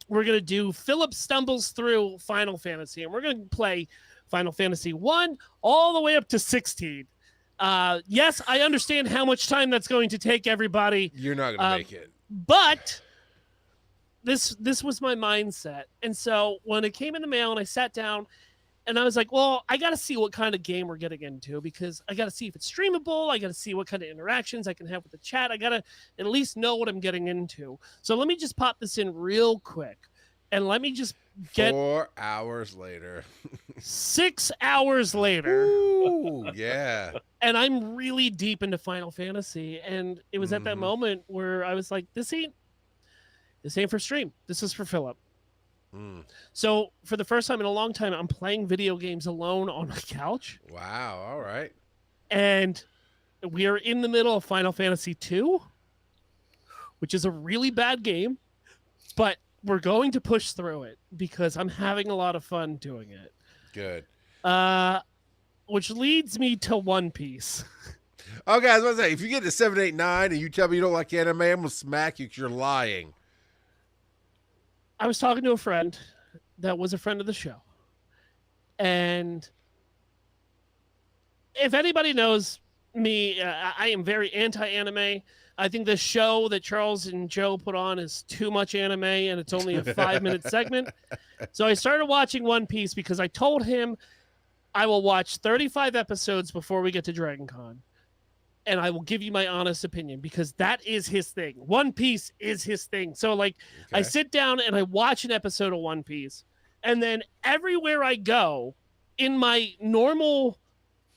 We're going to do Philip stumbles through Final Fantasy, and we're going to play Final Fantasy 1 all the way up to 16. Yes, I understand how much time that's going to take everybody. You're not going to make it. But this was my mindset. And so when it came in the mail and I sat down and I was like, well, I got to see what kind of game we're getting into because I got to see if it's streamable. I got to see what kind of interactions I can have with the chat. I got to at least know what I'm getting into. So let me just pop this in real quick. And let me just get 4 hours later. 6 hours later. Ooh, yeah. And I'm really deep into Final Fantasy. And it was at that moment where I was like, this ain't for stream. This is for Philip. So for the first time in a long time, I'm playing video games alone on my couch. Wow. All right. And we are in the middle of Final Fantasy 2, which is a really bad game, but we're going to push through it because I'm having a lot of fun doing it. Good. Which leads me to One Piece. Okay, I was going to say, if you get to 7, 8, 9 and you tell me you don't like anime, I'm going to smack you because you're lying. I was talking to a friend that was a friend of the show. And if anybody knows me, I am very anti-anime. I think the show that Charles and Joe put on is too much anime, and it's only a 5-minute segment. So I started watching One Piece because I told him I will watch 35 episodes before we get to Dragon Con. And I will give you my honest opinion because that is his thing. One Piece is his thing. So, like, I sit down and I watch an episode of One Piece. And then everywhere I go in my normal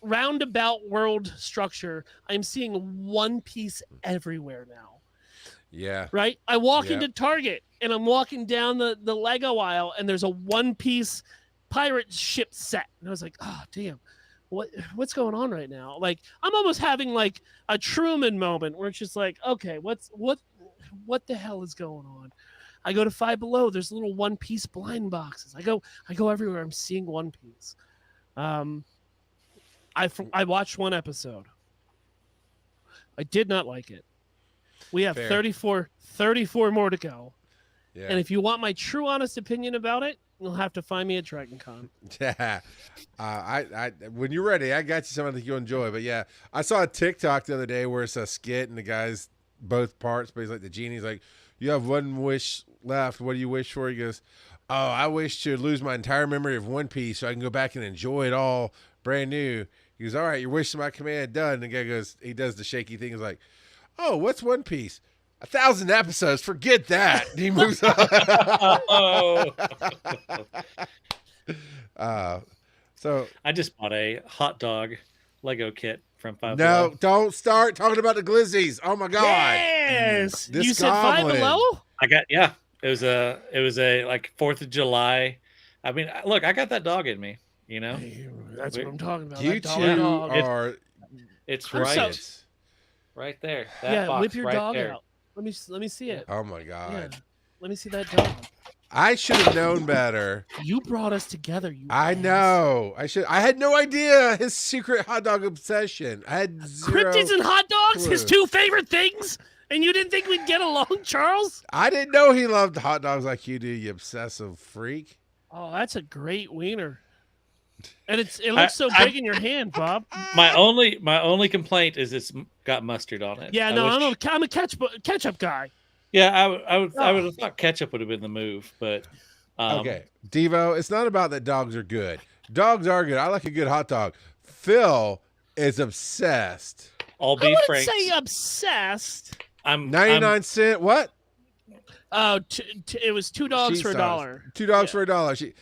roundabout world structure, I'm seeing One Piece everywhere now. Yeah. Right? I walk into Target and I'm walking down the Lego aisle and there's a One Piece pirate ship set. And I was like, oh, damn. What's going on right now? Like, I'm almost having like a Truman moment where it's just like, okay, what the hell is going on? I go to Five Below. There's little One Piece blind boxes. I go everywhere. I'm seeing One Piece. I watched one episode. I did not like it. We have 34 more to go. Yeah. And if you want my true honest opinion about it, you'll have to find me at Dragon Con. Yeah. When you're ready, I got you something I think you'll enjoy. But yeah, I saw a TikTok the other day where it's a skit and the guy's both parts, but he's like the genie's like, you have one wish left, what do you wish for? He goes, oh, I wish to lose my entire memory of One Piece so I can go back and enjoy it all brand new. He goes, all right, your wish to my command done. And the guy goes, he does the shaky thing. He's like, oh, what's One Piece? 1,000 episodes. Forget that. And he moves on. So I just bought a hot dog Lego kit from Five no, Below. don't start talking about the glizzies. Oh my God. Yes. This You said Five goblin. Below? I got It was a like 4th of July. I mean, look, I got that dog in me. You know, Hey, that's what I'm talking about. You that two dog. are it's I'm right, so- right there. That Yeah, box whip your right dog there. out. Let me see it. Oh my God. Yeah. Let me see that dog. I should have known better. You brought us together. You I ass. know. I had no idea his secret hot dog obsession. I had zero. Cryptids and hot dogs, his clue. 2 favorite things, and you didn't think we'd get along, Charles? I didn't know he loved hot dogs like you do, you obsessive freak. Oh, that's a great wiener. And it looks so big in your hand, Bob. My only complaint is it's got mustard on it. Yeah, I no, wish- I'm a ketchup guy. Yeah, I would have thought ketchup would have been the move, but Okay, Devo, it's not about that dogs are good. Dogs are good. I like a good hot dog. Phil is obsessed. I'll I be wouldn't frank. say obsessed. I'm 99 cent. What? Oh, it was $2 for $1. $2 for $1.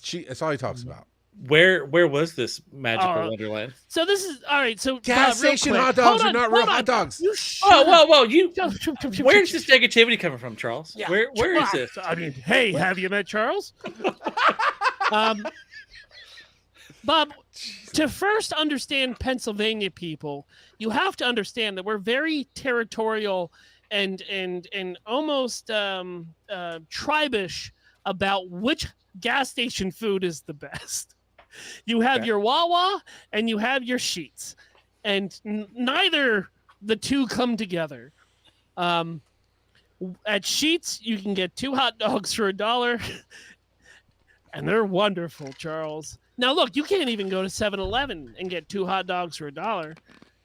She. That's all he talks about. Where was this magical wonderland? So this is all right. So Gas real station quick. hot dogs Hold are on, not real hold hot on. dogs. You shut Whoa! up. You. Where's this negativity coming from, Charles? Yeah. Where is this? I mean, hey, have you met Charles? Bob, to first understand Pennsylvania people, you have to understand that we're very territorial and almost tribish about which gas station food is the best. You have your Wawa and you have your Sheetz, and neither the two come together. At Sheetz, you can get 2 hot dogs for $1, and they're wonderful, Charles. Now, look, you can't even go to 7-Eleven and get 2 hot dogs for $1.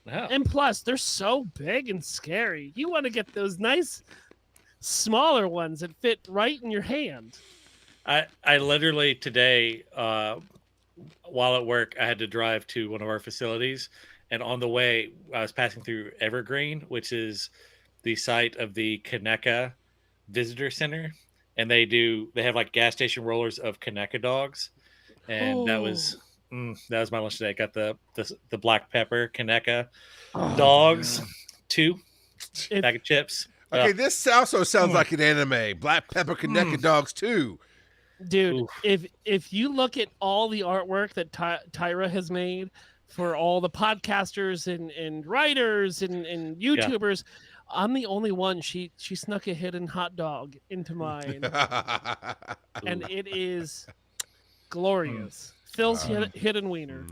No. And plus, they're so big and scary. You want to get those nice, smaller ones that fit right in your hand. I literally today, while at work, I had to drive to one of our facilities, and on the way, I was passing through Evergreen, which is the site of the Conecuh Visitor Center, and they have like gas station rollers of Conecuh dogs, and that was my lunch today. Got the black pepper Conecuh dogs, 2 bag of chips. Okay, this also sounds like an anime. Black Pepper Conecuh Dogs 2. Dude, Oof. if you look at all the artwork that Tyra has made for all the podcasters and writers and YouTubers, I'm the only one. She snuck a hidden hot dog into mine, and it is glorious. Phil's hidden wiener.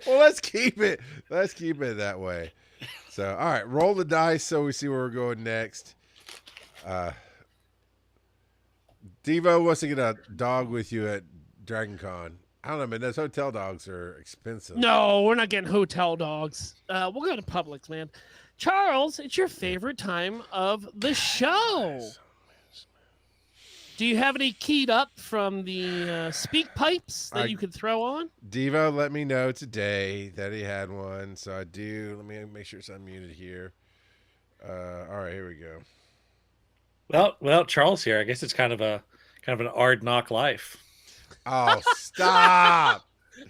Well, let's keep it that way. So, all right, roll the dice so we see where we're going next. Devo wants to get a dog with you at Dragon Con. I don't know, man. Those hotel dogs are expensive. No, we're not getting hotel dogs. We'll go to Publix, man. Charles, it's your favorite time of the show. Do you have any keyed up from the speak pipes that you could throw on? Devo let me know today that he had one, so I do. Let me make sure it's unmuted here. All right, here we go. Well, without Charles here, I guess it's kind of an hard knock life. Oh, stop.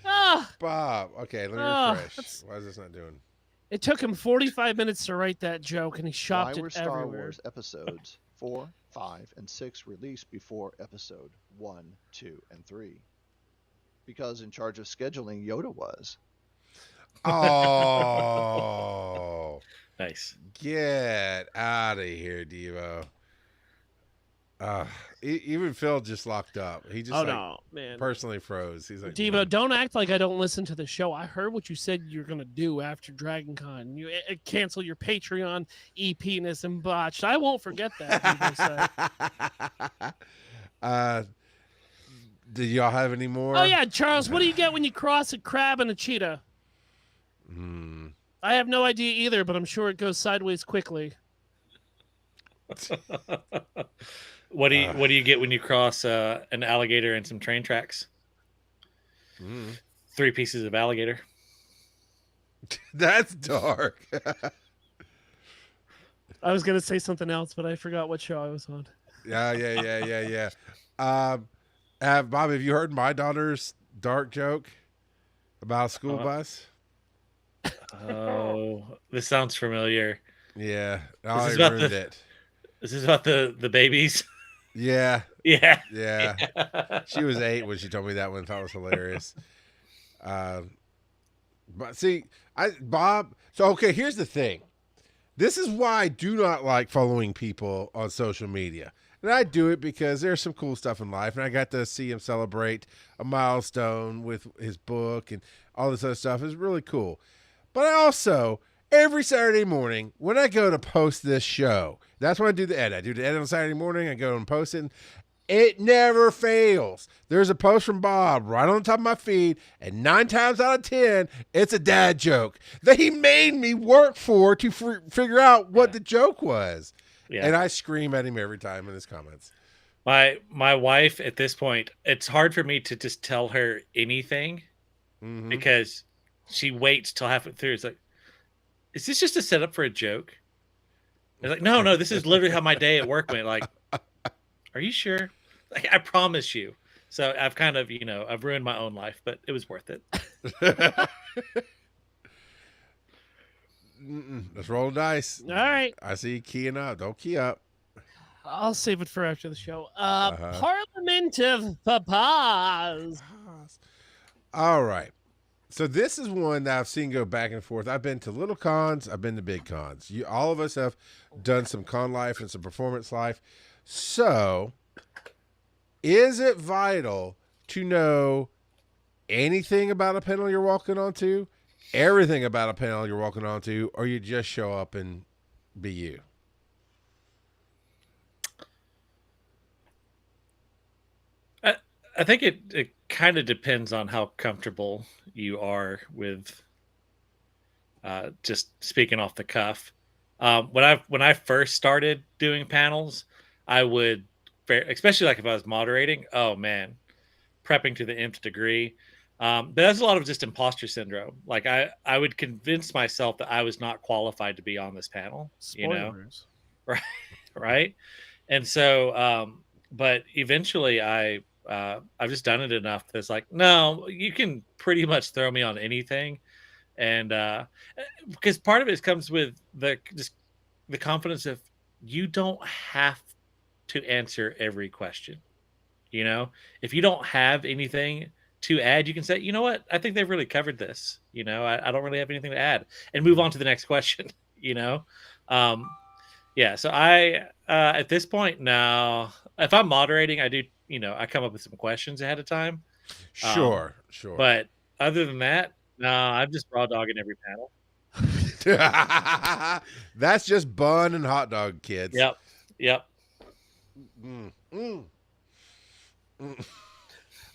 Ah, Bob. Okay, let me refresh. that's- Why is this not doing? it took him 45 minutes to write that joke, and he Why shopped were it Star everywhere. Wars episodes 4, 5, and 6 released before episode 1, 2, and 3? Because in charge of scheduling, Yoda was. Oh, Nice. get out of here, Devo. Even Phil just locked up. He just No, man. personally froze. He's like, Devo, don't act like I don't listen to the show. I heard what you said you're going to do after Dragon Con. You cancel your Patreon, EP-ness, and botched. I won't forget that, Devo said. Did y'all have any more? Oh, yeah, Charles, what do you get when you cross a crab and a cheetah? I have no idea either, but I'm sure it goes sideways quickly. What do you get when you cross an alligator and some train tracks? 3 pieces of alligator. That's dark. I was gonna say something else, but I forgot what show I was on. Yeah. Bob, have you heard my daughter's dark joke about a school bus? Oh, this sounds familiar. Yeah, This is I about ruined it. This is about the babies. Yeah, Yeah. She was 8 when she told me that one. Thought it was hilarious. But see, Bob. So okay, here's the thing. This is why I do not like following people on social media. And I do it because there's some cool stuff in life. And I got to see him celebrate a milestone with his book and all this other stuff. It's really cool. But I also, every Saturday morning, when I go to post this show, that's when I do the edit. I do the edit on Saturday morning. I go and post it. It never fails. There's a post from Bob right on the top of my feed, and 9 times out of 10, it's a dad joke that he made me work for to figure out what the joke was. Yeah. And I scream at him every time in his comments. My wife, at this point, it's hard for me to just tell her anything because she waits till halfway through. It's like, is this just a setup for a joke? It's like, no, this is literally how my day at work went. Like, are you sure? Like, I promise you. So I've kind of, I've ruined my own life, but it was worth it. Let's roll the dice. All right. I see you keying up. Don't key up. I'll save it for after the show. Parliament of Papas. All right. So this is one that I've seen go back and forth. I've been to little cons. I've been to big cons. All of us have done some con life and some performance life. So, is it vital to know anything about a panel you're walking onto, everything about a panel you're walking onto, or you just show up and be you? I think it kind of depends on how comfortable you are with just speaking off the cuff. When I first started doing panels, I would, especially like if I was moderating, oh man, prepping to the nth degree. But that's a lot of just imposter syndrome. Like I would convince myself that I was not qualified to be on this panel. Spoilers. Right. And so, but eventually I've just done it enough that it's like, no, you can pretty much throw me on anything. And because part of it comes with the confidence of you don't have to answer every question. If you don't have anything to add, you can say, you know what, I think they've really covered this. I don't really have anything to add, and move on to the next question. So I at this point now, if I'm moderating, I do, I come up with some questions ahead of time. Sure. But other than that, no, I'm just raw dogging every panel. That's just bun and hot dog, kids. Yep.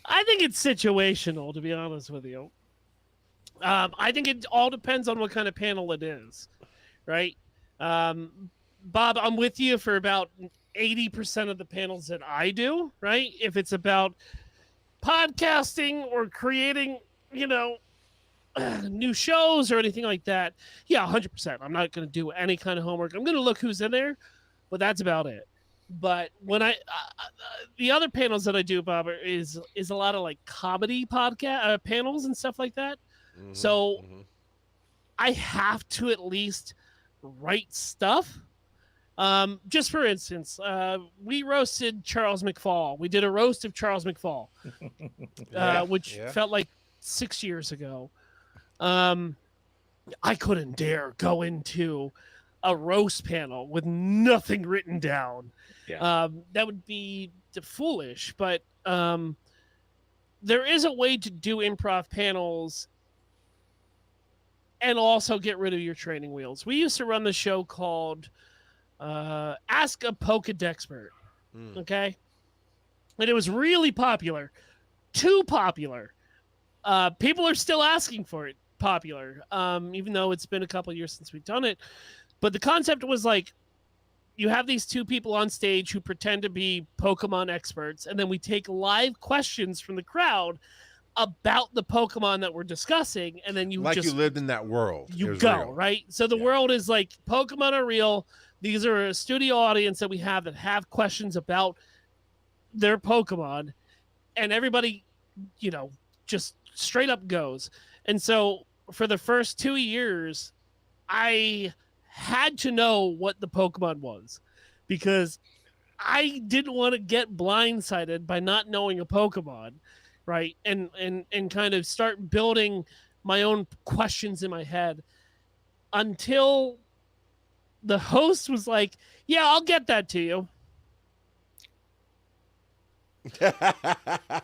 I think it's situational, to be honest with you. I think it all depends on what kind of panel it is, right? Bob, I'm with you for about 80% of the panels that I do, right? If it's about podcasting or creating, new shows or anything like that, yeah, 100%. I'm not going to do any kind of homework. I'm going to look who's in there, but that's about it. But when the other panels that I do, Bob, is a lot of like comedy podcast panels and stuff like that. So I have to at least write stuff. Just for instance, we roasted Charles McFall. We did a roast of Charles McFall, which felt like 6 years ago. I couldn't dare go into a roast panel with nothing written down. That would be foolish, but there is a way to do improv panels and also get rid of your training wheels. We used to run the show called Ask a Pokédexpert. Okay. And it was really popular. Too popular. People are still asking for it. Popular. Even though it's been a couple of years since we've done it. But the concept was like, you have these two people on stage who pretend to be Pokemon experts, and then we take live questions from the crowd about the Pokemon that we're discussing, and then you like just you lived in that world. It you was go real. right. So the world is like Pokemon are real. These are a studio audience that we have that have questions about their Pokemon, and everybody, just straight up goes. And so for the first 2 years, I had to know what the Pokemon was, because I didn't want to get blindsided by not knowing a Pokemon, right? And kind of start building my own questions in my head until the host was like, "Yeah, I'll get that to you."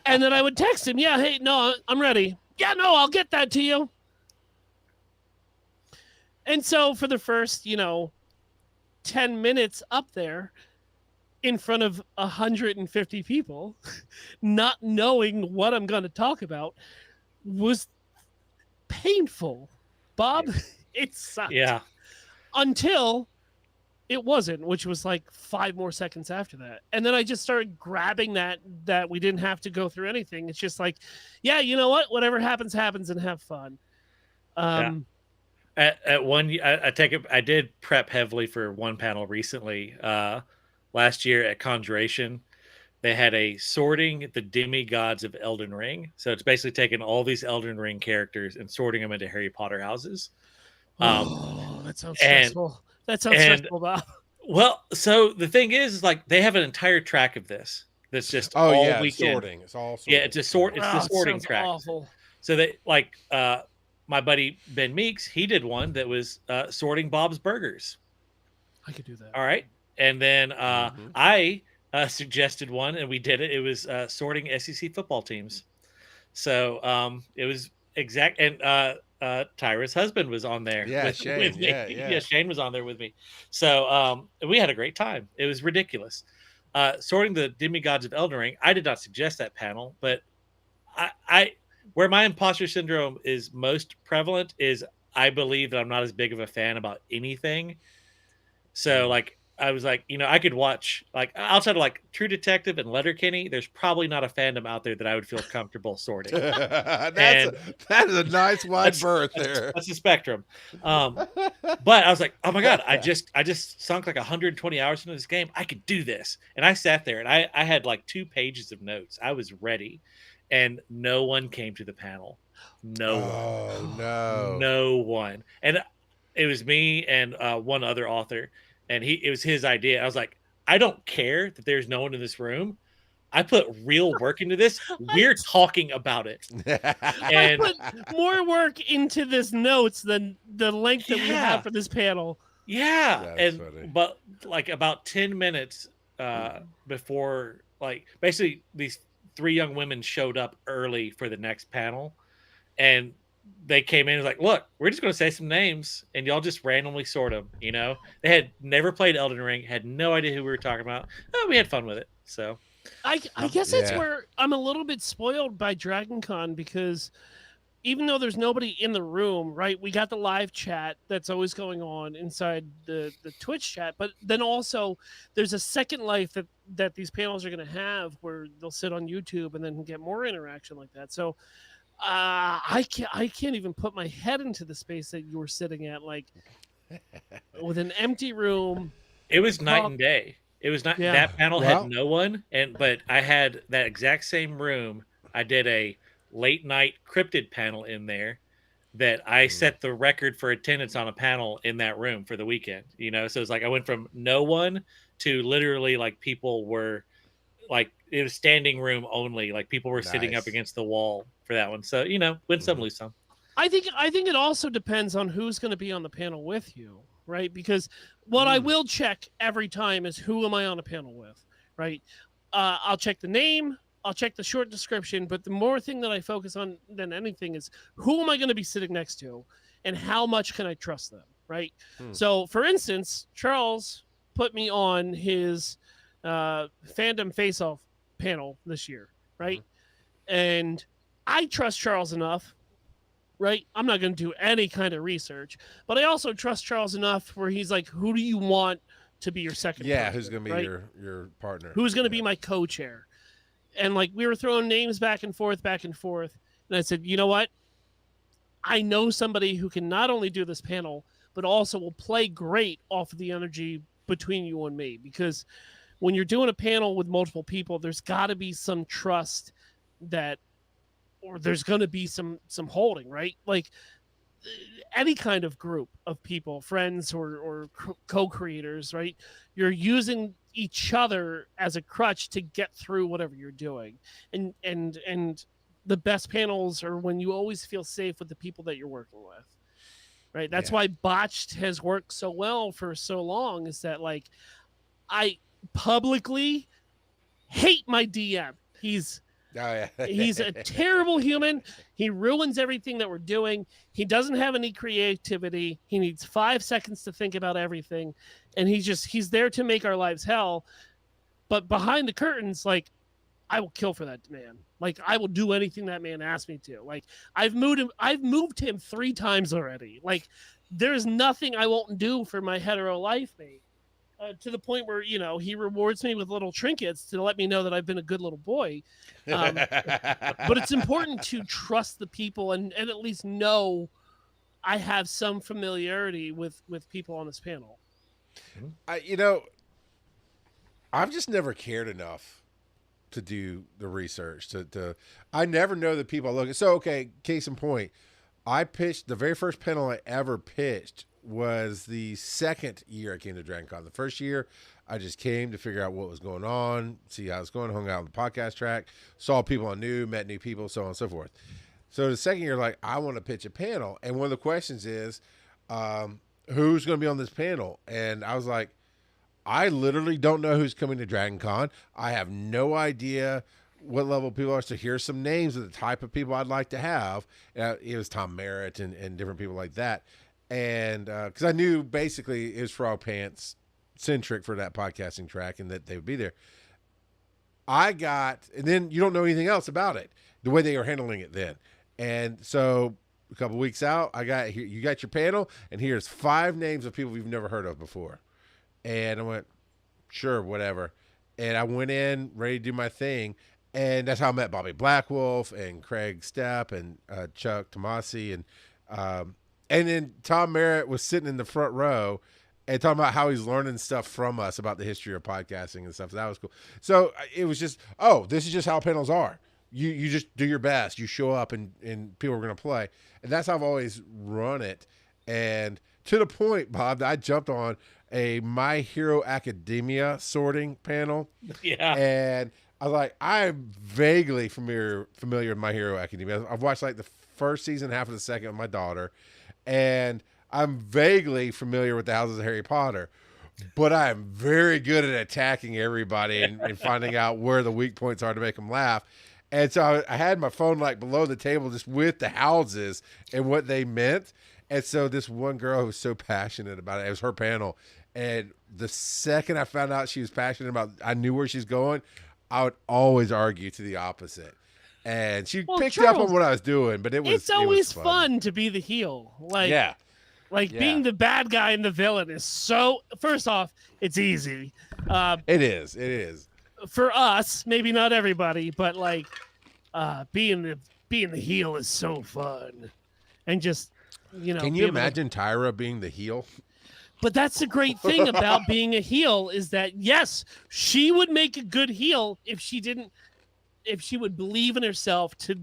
And then I would text him, "Yeah, hey, no, I'm ready. Yeah, no, I'll get that to you." And so for the first, 10 minutes up there in front of 150 people, not knowing what I'm going to talk about was painful. Bob, it sucked. Yeah. Until it wasn't, which was like 5 more seconds after that. And then I just started grabbing that we didn't have to go through anything. It's just like, yeah, you know what? Whatever happens, happens, and have fun. At one, I did prep heavily for one panel recently. Last year at Conjuration, they had a sorting the demigods of Elden Ring. So it's basically taking all these Elden Ring characters and sorting them into Harry Potter houses. That sounds stressful. That sounds stressful, Bob. Well, so the thing is like they have an entire track of this. That's just all weekend. Sorting. It's all sorting. Yeah, it's the sorting track. Awful. So they like my buddy Ben Meeks, he did one that was sorting Bob's Burgers. I could do that. All right. And then I suggested one, and we did it. It was sorting SEC football teams. So it was exact. And Tyra's husband was on there Shane. with me. Yeah, Shane was on there with me. So we had a great time. It was ridiculous. Sorting the demigods of Elden Ring, I did not suggest that panel, but I where my imposter syndrome is most prevalent is I believe that I'm not as big of a fan about anything. So like I was like, I could watch like outside of like True Detective and Letterkenny, there's probably not a fandom out there that I would feel comfortable sorting. That is a nice wide berth there. That's the spectrum. But I was like, oh my God, I just sunk like 120 hours into this game. I could do this. And I sat there and I had like 2 pages of notes. I was ready. And no one came to the panel. No one. And it was me and one other author. And it was his idea. I was like, I don't care that there's no one in this room. I put real work into this. We're talking about it. And I put more work into this notes than the length that we have for this panel. Yeah. That's funny. But like about 10 minutes before, like basically these 3 young women showed up early for the next panel. And they came in and was like, look, we're just going to say some names and y'all just randomly sort them. They had never played Elden Ring, had no idea who we were talking about. We had fun with it. So I guess that's where I'm a little bit spoiled by Dragon Con, because even though there's nobody in the room, right, we got the live chat that's always going on inside the Twitch chat, but then also there's a second life that these panels are going to have where they'll sit on YouTube and then get more interaction like that. So I can't even put my head into the space that you were sitting at, like with an empty room. It was night and day. It was not that panel had no one, but I had that exact same room. I did a late night cryptid panel in there that I set the record for attendance on a panel in that room for the weekend. So it's like I went from no one to literally like people were like it was standing room only. Like people were sitting up against the wall for that one. So win some, lose some. I think it also depends on who's going to be on the panel with you, right? Because what I will check every time is who am I on a panel with, right? I'll check the name, I'll check the short description, but the more thing that I focus on than anything is who am I going to be sitting next to, and how much can I trust them, right? So, for instance, Charles put me on his fandom face-off panel this year, right? And I trust Charles enough, right? I'm not going to do any kind of research, but I also trust Charles enough where he's like, who do you want to be your second. Yeah, person, who's going to be right? your partner? Who's going to be my co-chair? And like we were throwing names back and forth, and I said, you know what? I know somebody who can not only do this panel, but also will play great off of the energy between you and me. Because when you're doing a panel with multiple people, there's got to be some trust that, or there's going to be some holding, right? Like any kind of group of people, friends or co-creators, right? You're using each other as a crutch to get through whatever you're doing. And the best panels are when you always feel safe with the people that you're working with. Right? That's why Botched has worked so well for so long, is that like I publicly hate my DM. He's a terrible human. He ruins everything that we're doing. He doesn't have any creativity. He needs 5 seconds to think about everything. And he's there to make our lives hell. But behind the curtains, like, I will kill for that man. Like, I will do anything that man asks me to. Like, I've moved him 3 times already. Like, there's nothing I won't do for my hetero life mate. To the point where, you know, he rewards me with little trinkets to let me know that I've been a good little boy. But it's important to trust the people and at least know I have some familiarity with people on this panel. I've just never cared enough to do the research. I never know the people I look at. So, okay, case in point, I pitched the very first panel I ever pitched was the second year I came to DragonCon. The first year, I just came to figure out what was going on, see how it's going, hung out on the podcast track, saw people I knew, met new people, so on and so forth. So the second year, like, I want to pitch a panel. And one of the questions is, who's going to be on this panel? And I was like, I literally don't know who's coming to DragonCon. I have no idea what level people are. So here's some names of the type of people I'd like to have. It was Tom Merritt and different people like that. And because I knew basically it was Frog Pants centric for that podcasting track and that they would be there. And then you don't know anything else about it, the way they were handling it then. And so a couple weeks out, you got your panel, and here's 5 names of people you've never heard of before. And I went, sure, whatever. And I went in ready to do my thing. And that's how I met Bobby Blackwolf and Craig Stepp and Chuck Tomasi. And then Tom Merritt was sitting in the front row and talking about how he's learning stuff from us about the history of podcasting and stuff. So that was cool. So it was just, this is just how panels are. You just do your best. You show up and people are going to play. And that's how I've always run it. And to the point, Bob, that I jumped on a My Hero Academia sorting panel. Yeah. And I was like, I'm vaguely familiar with My Hero Academia. I've watched like the first season, half of the second with my daughter. And I'm vaguely familiar with the houses of Harry Potter, but I'm very good at attacking everybody and finding out where the weak points are to make them laugh. And so I had my phone like below the table just with the houses and what they meant. And so this one girl who was so passionate about it was her panel. And the second I found out she was passionate about, I knew where she's going, I would always argue to the opposite. And she picked up on what I was doing, but it's always fun to be the heel. Being the bad guy and the villain is so, first off, it's easy. It is. For us, maybe not everybody, but like being the heel is so fun. And just, Can you imagine Tyra being the heel? But that's the great thing about being a heel is that, yes, she would make a good heel if she would believe in herself to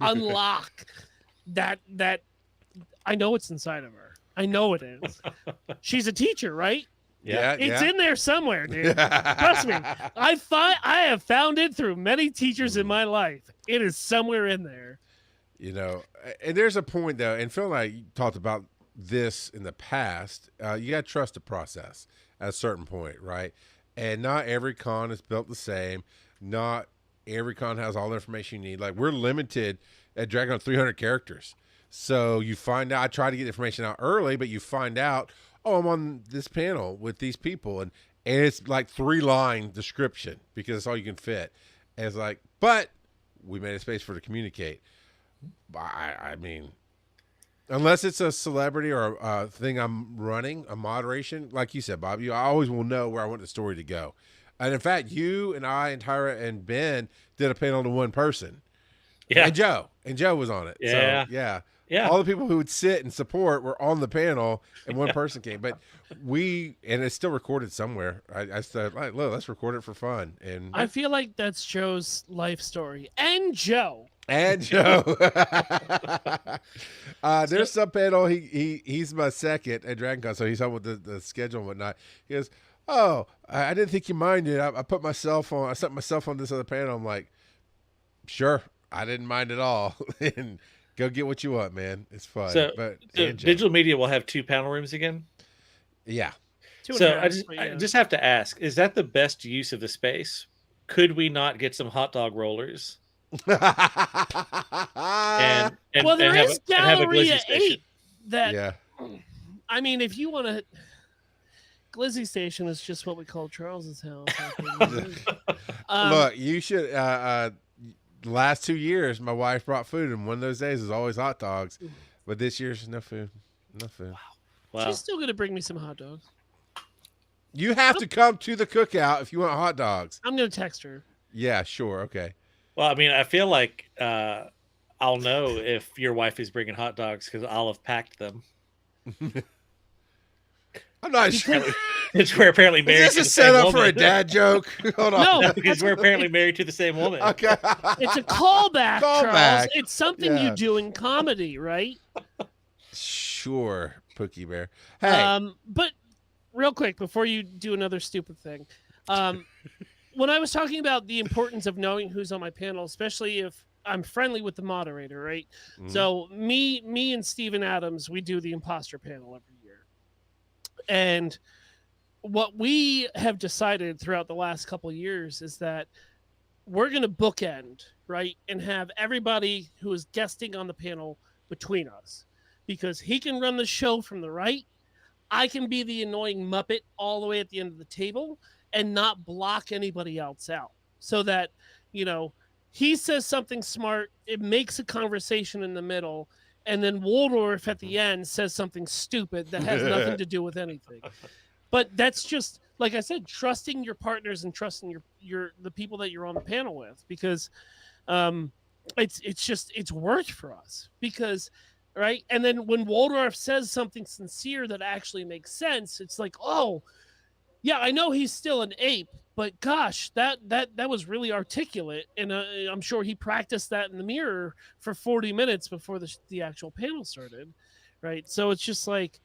unlock that I know it's inside of her. I know it is. She's a teacher, right? Yeah. It's in there somewhere, dude. Trust me. I have found it through many teachers in my life. It is somewhere in there. And there's a point though, and Phil and I talked about this in the past. You got to trust the process at a certain point, right? And not every con is built the same. Not every con has all the information you need. Like, we're limited at Dragon 300 characters. So you find out, I try to get information out early, but you find out, I'm on this panel with these people. And it's like 3-line description because that's all you can fit. And it's like, but we made a space for it to communicate. I mean, Unless it's a celebrity or a thing I'm running, a moderation, like you said, Bob, I always will know where I want the story to go. And in fact, you and I and Tyra and Ben did a panel to one person. Yeah. And Joe was on it. Yeah. So, yeah. Yeah. All the people who would sit and support were on the panel, and one person came. But and it's still recorded somewhere. I said, look, let's record it for fun. And I feel like that's Joe's life story. And Joe. There's some panel. He's my second at Dragon Con, so he's on with the schedule and whatnot. He goes, "Oh, I didn't think you minded. I put myself on. I set myself on this other panel." I'm like, "Sure, I didn't mind at all." And go get what you want, man. It's fun. So, but digital media will have 2 panel rooms again. Yeah. So I just have to ask: is that the best use of the space? Could we not get some hot dog rollers? and well, there is Galleria 8 that. Yeah. I mean, if you want to. Glizzy Station is just what we call Charles's house. Look, you should. The last 2 years, my wife brought food, and one of those days is always hot dogs. But this year's no food. No food. Wow. She's still gonna bring me some hot dogs. You have to come to the cookout if you want hot dogs. I'm gonna text her. Yeah, sure, okay. Well, I mean, I feel like I'll know if your wife is bringing hot dogs because I'll have packed them. I'm not sure. It's we're apparently married. Is this a setup for a dad joke? Hold on. No, because we're apparently married to the same woman. Okay. It's a callback, Charles. Callback. It's something you do in comedy, right? Sure, Pookie Bear. Hey. But real quick before you do another stupid thing, when I was talking about the importance of knowing who's on my panel, especially if I'm friendly with the moderator, right? Mm-hmm. So me and Steven Adams, we do the imposter panel every year. And what we have decided throughout the last couple of years is that we're going to bookend, right? And have everybody who is guesting on the panel between us, because he can run the show from the right. I can be the annoying Muppet all the way at the end of the table and not block anybody else out, so that, you know, he says something smart, it makes a conversation in the middle, and then Waldorf at the end says something stupid that has nothing to do with anything. But that's just, like I said, trusting your partners and trusting the people that you're on the panel with, because it's worked for us, because right. And then when Waldorf says something sincere that actually makes sense, it's like, oh yeah, I know he's still an ape, but gosh, that was really articulate, and I'm sure he practiced that in the mirror for 40 minutes before the actual panel started, right? So it's just like,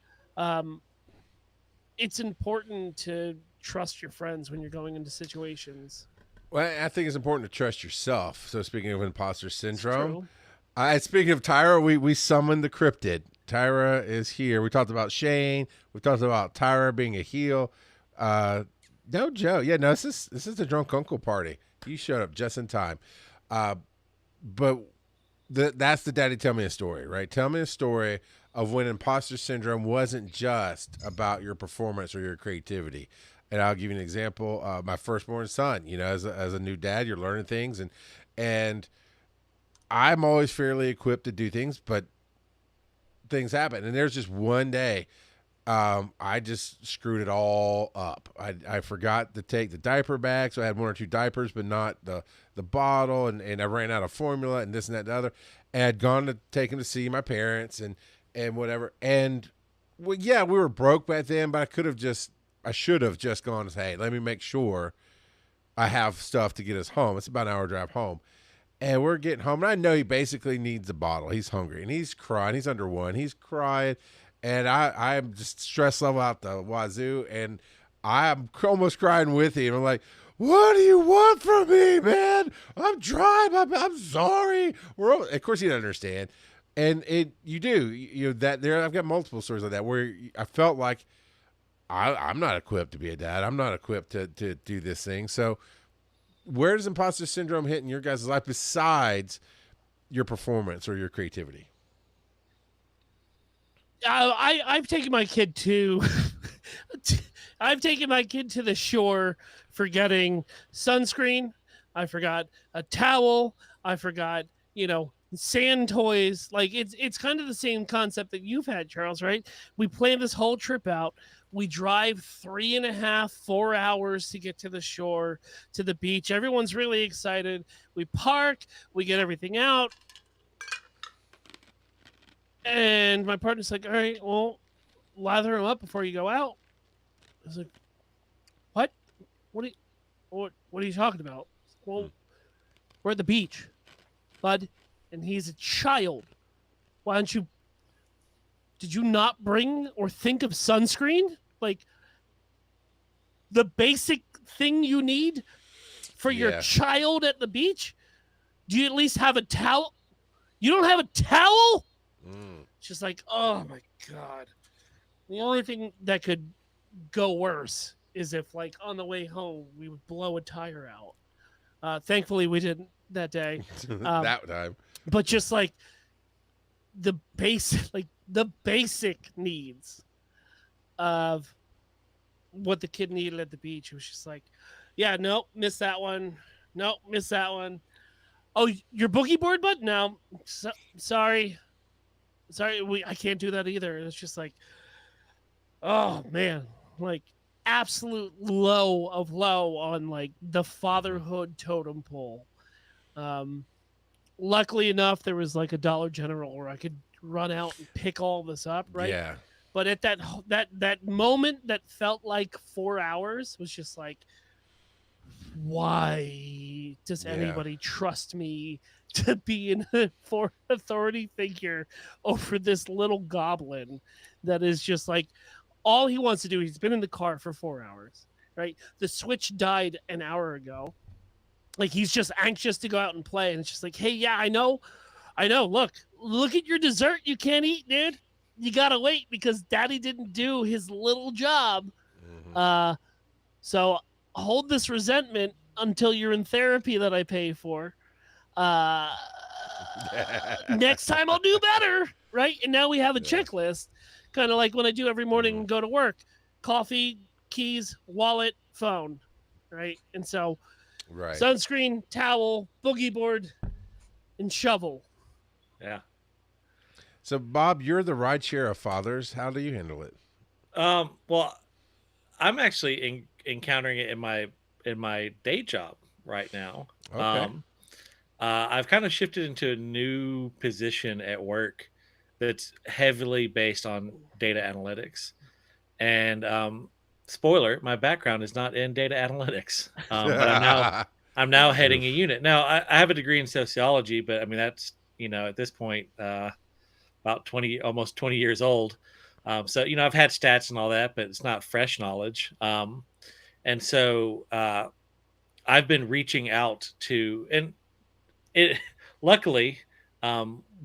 it's important to trust your friends when you're going into situations. Well, I think it's important to trust yourself. So speaking of imposter syndrome, speaking of Tyra, we summoned the cryptid. Tyra is here. We talked about Shane. We talked about Tyra being a heel. No, Joe. Yeah, no, this is the drunk uncle party. You showed up just in time. But that's the daddy tell me a story, right? Tell me a story of when imposter syndrome wasn't just about your performance or your creativity. And I'll give you an example. My firstborn son, you know, as a new dad, you're learning things, and I'm always fairly equipped to do things, but things happen. And there's just one day, I just screwed it all up. I forgot to take the diaper bag, so I had 1 or 2 diapers, but not the bottle, and I ran out of formula and this and that and the other. And I'd gone to take him to see my parents and whatever. And well, yeah, we were broke back then, but I should have just gone and said, hey, let me make sure I have stuff to get us home. It's about an hour drive home. And we're getting home, and I know he basically needs a bottle. He's hungry, and he's crying. He's under 1. He's crying. And I'm just stress level out the wazoo, and I'm almost crying with him. I'm like, what do you want from me, man? I'm dry. I'm sorry. Of course, he doesn't understand. And you do. I've got multiple stories like that where I felt like I'm not equipped to be a dad. I'm not equipped to do this thing. So where does imposter syndrome hit in your guys' life besides your performance or your creativity? I've taken my kid to the shore forgetting sunscreen. I forgot a towel. I forgot, sand toys. Like it's kind of the same concept that you've had, Charles, right? We plan this whole trip out. We drive 3.5, 4 hours to get to the shore, to the beach. Everyone's really excited. We park, we get everything out. And my partner's like, all right, well, lather them up before you go out. I was like, what? What are you talking about? Well, we're at the beach, bud, and he's a child. Why don't you? Did you not bring or think of sunscreen? Like the basic thing you need for your child at the beach? Do you at least have a towel? You don't have a towel? She's like, oh my God. The only thing that could go worse is if, like, on the way home, we would blow a tire out. Thankfully, we didn't that day. That time. But just like the basic needs of what the kid needed at the beach. It was just like, yeah, nope, missed that one. Nope, missed that one. Oh, your boogie board, bud? No, sorry. I can't do that either. It's just like, oh man, like absolute low of low on like the fatherhood totem pole. Luckily enough, there was like a Dollar General where I could run out and pick all this up, right? Yeah. But at that moment that felt like 4 hours was just like, why does anybody trust me to be an authority figure over this little goblin that is just like, all he wants to do, he's been in the car for 4 hours, right? The Switch died an hour ago. Like, he's just anxious to go out and play. And it's just like, hey, yeah, I know. Look at your dessert you can't eat, dude. You got to wait because daddy didn't do his little job. So hold this resentment until you're in therapy that I pay for. Next time I'll do better, right? And now we have a checklist, kind of like when I do every morning and go to work. Coffee, keys, wallet, phone, right? And so sunscreen, towel, boogie board, and shovel. Yeah. So, Bob, you're the rideshare of fathers. How do you handle it? Well, I'm actually encountering it in my day job right now. Okay. I've kind of shifted into a new position at work that's heavily based on data analytics. And spoiler, my background is not in data analytics, but I'm now heading a unit. Now I have a degree in sociology, but I mean that's at this point about almost 20 years old. So I've had stats and all that, but it's not fresh knowledge. And so I've been reaching out to, and it luckily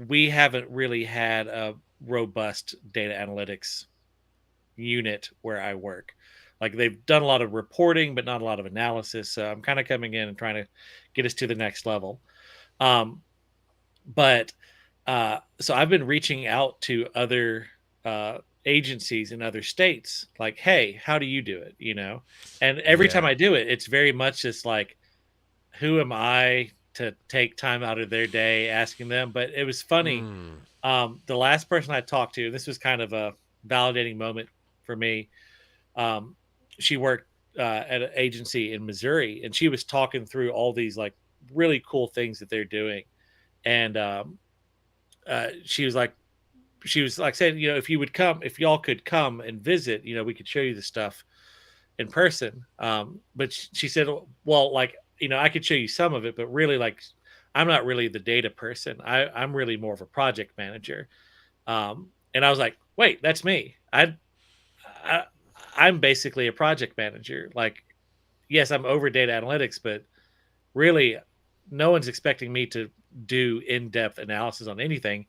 we haven't really had a robust data analytics unit where I work. Like, they've done a lot of reporting, but not a lot of analysis. So I'm kind of coming in and trying to get us to the next level. But so I've been reaching out to other agencies in other states, like, hey, how do you do it? And every time I do it, it's very much just like, who am I to take time out of their day asking them? But it was funny. The last person I talked to, this was kind of a validating moment for me. She worked at an agency in Missouri, and she was talking through all these like really cool things that they're doing. And she was like saying, if y'all could come and visit, we could show you the stuff in person. But she said, well, like, I could show you some of it, but really, like, I'm not really the data person. I'm really more of a project manager. And I was like, wait, that's me. I'm basically a project manager. Like, yes, I'm over data analytics, but really no one's expecting me to do in-depth analysis on anything.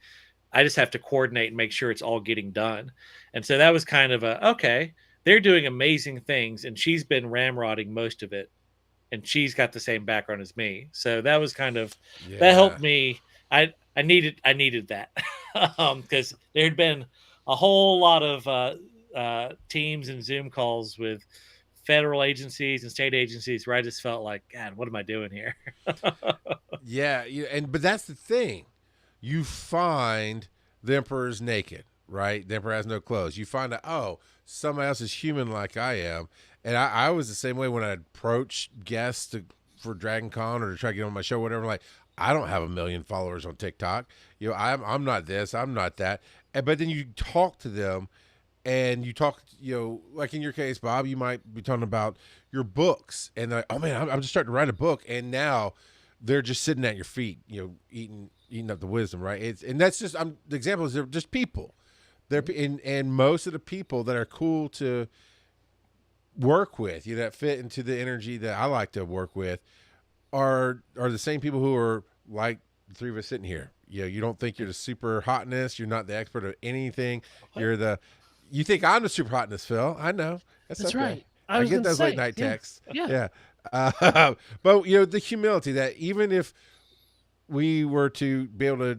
I just have to coordinate and make sure it's all getting done. And so that was kind of okay, they're doing amazing things, and she's been ramrodding most of it, and she's got the same background as me. So that was kind of, that helped me. I needed that because there had been a whole lot of Teams and Zoom calls with federal agencies and state agencies where I just felt like, God, what am I doing here? but that's the thing. you find the Emperor's naked, right? The Emperor has no clothes. You find out, oh, somebody else is human like I am. And I was the same way when I approach guests for Dragon Con or to try to get on my show, whatever. Like, I don't have 1 million followers on TikTok. You know, I'm not this, I'm not that. But then you talk to them, and you talk, you know, like in your case, Bob, you might be talking about your books, and they're like, oh man, I'm just starting to write a book, and now they're just sitting at your feet, you know, eating up the wisdom, right? And that's just the example is they're just people. And most of the people that are cool to work with, you know, that fit into the energy that I like to work with, are the same people who are like the three of us sitting here. You know, you don't think you're the super hotness. You're not the expert of anything. You think I'm the super hotness, Phil. I know. That's okay. Right. I get those late night texts. Yeah. But, you know, the humility that even if we were to be able to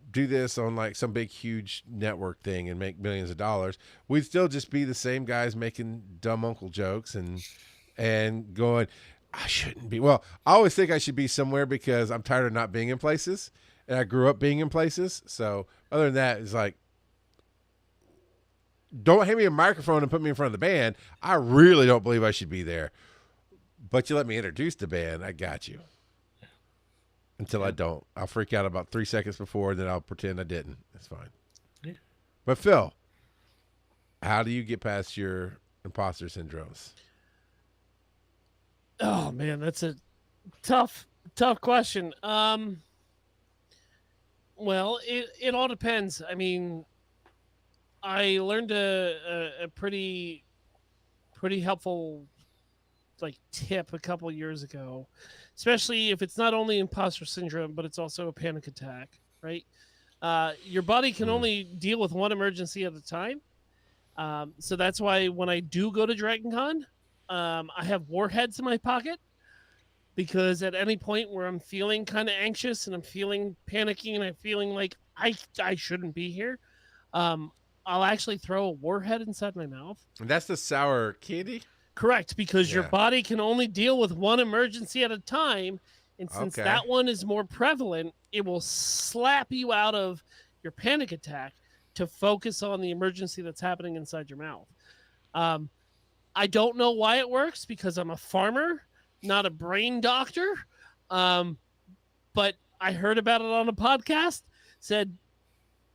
do this on like some big, huge network thing and make millions of dollars, we'd still just be the same guys making dumb uncle jokes and going, I shouldn't be. Well, I always think I should be somewhere because I'm tired of not being in places, and I grew up being in places. So other than that, it's like, don't hand me a microphone and put me in front of the band. I really don't believe I should be there. But you let me introduce the band, I got you. Until I don't. I'll freak out about 3 seconds before, then I'll pretend I didn't. That's fine. Yeah. But Phil, how do you get past your imposter syndromes? Oh man, that's a tough question. Well, it all depends. I mean, I learned a pretty helpful like tip a couple years ago, especially if it's not only imposter syndrome, but it's also a panic attack, right? Your body can only deal with one emergency at a time. So that's why when I do go to Dragon Con, I have warheads in my pocket, because at any point where I'm feeling kind of anxious and I'm feeling panicky and I'm feeling like I shouldn't be here, I'll actually throw a warhead inside my mouth. And that's the sour candy? Correct, because your body can only deal with one emergency at a time. And since that one is more prevalent, it will slap you out of your panic attack to focus on the emergency that's happening inside your mouth. I don't know why it works, because I'm a farmer, not a brain doctor. But I heard about it on a podcast, said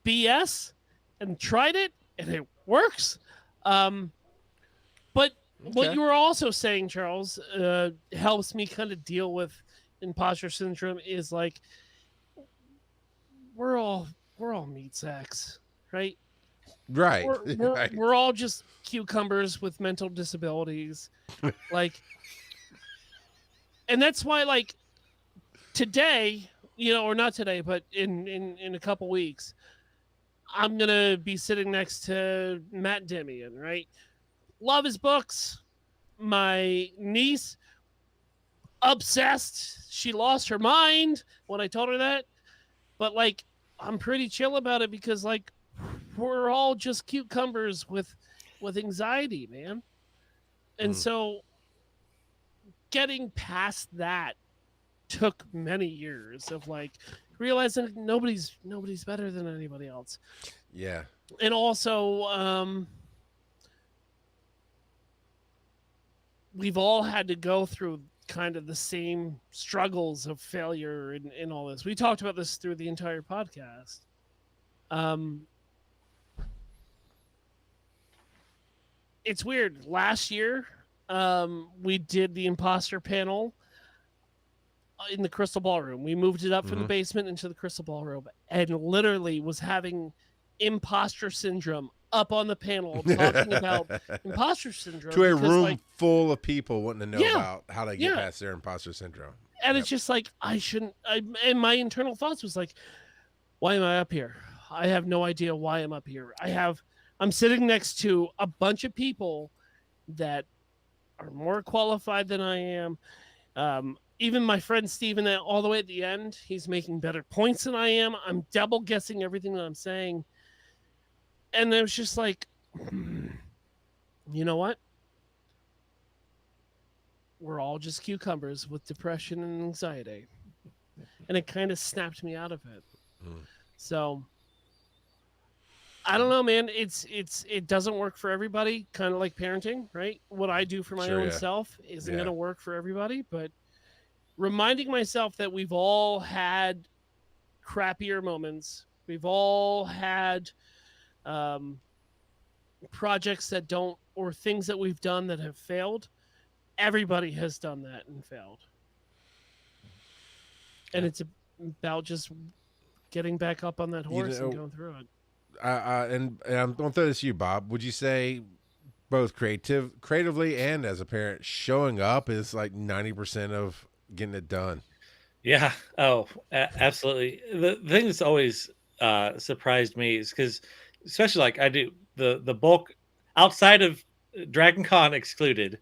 BS, and tried it, and it works. But what you were also saying, Charles, helps me kind of deal with imposter syndrome is like, we're all meat sacks, right? Right. We're all just cucumbers with mental disabilities. Like, and that's why, like, today, you know, or not today, but in a couple weeks, I'm going to be sitting next to Matt Demian, right? Love his books. My niece, obsessed. She lost her mind when I told her that. But, like, I'm pretty chill about it because, like, we're all just cucumbers with anxiety, man. And so getting past that took many years of, like, realizing nobody's better than anybody else. Yeah. And also, we've all had to go through kind of the same struggles of failure and all this. We talked about this through the entire podcast. It's weird. Last year, we did the imposter panel in the Crystal Ballroom. We moved it up from the basement into the Crystal Ballroom, and literally was having imposter syndrome up on the panel talking about imposter syndrome to a room, like, full of people wanting to know about how they get past their imposter syndrome. And it's just like, and my internal thoughts was like, why am I up here? I have no idea why I'm up here. I'm sitting next to a bunch of people that are more qualified than I am. Even my friend Steven, all the way at the end, he's making better points than I am. I'm double guessing everything that I'm saying. And it was just like, you know what? We're all just cucumbers with depression and anxiety. And it kind of snapped me out of it. So I don't know, man. It doesn't work for everybody. Kind of like parenting, right? What I do for my Sure, own yeah. self isn't Yeah. going to work for everybody. But reminding myself that we've all had crappier moments. We've all had um, projects that don't, or things that we've done that have failed. Everybody has done that and failed, and Yeah. it's about just getting back up on that You horse and know, going through it. and I'm going to throw this to you, Bob. Would you say both creatively and as a parent, showing up is like 90% of getting it done? Yeah. Oh, absolutely. The thing that's always surprised me is because, especially like I do the bulk outside of Dragon Con excluded,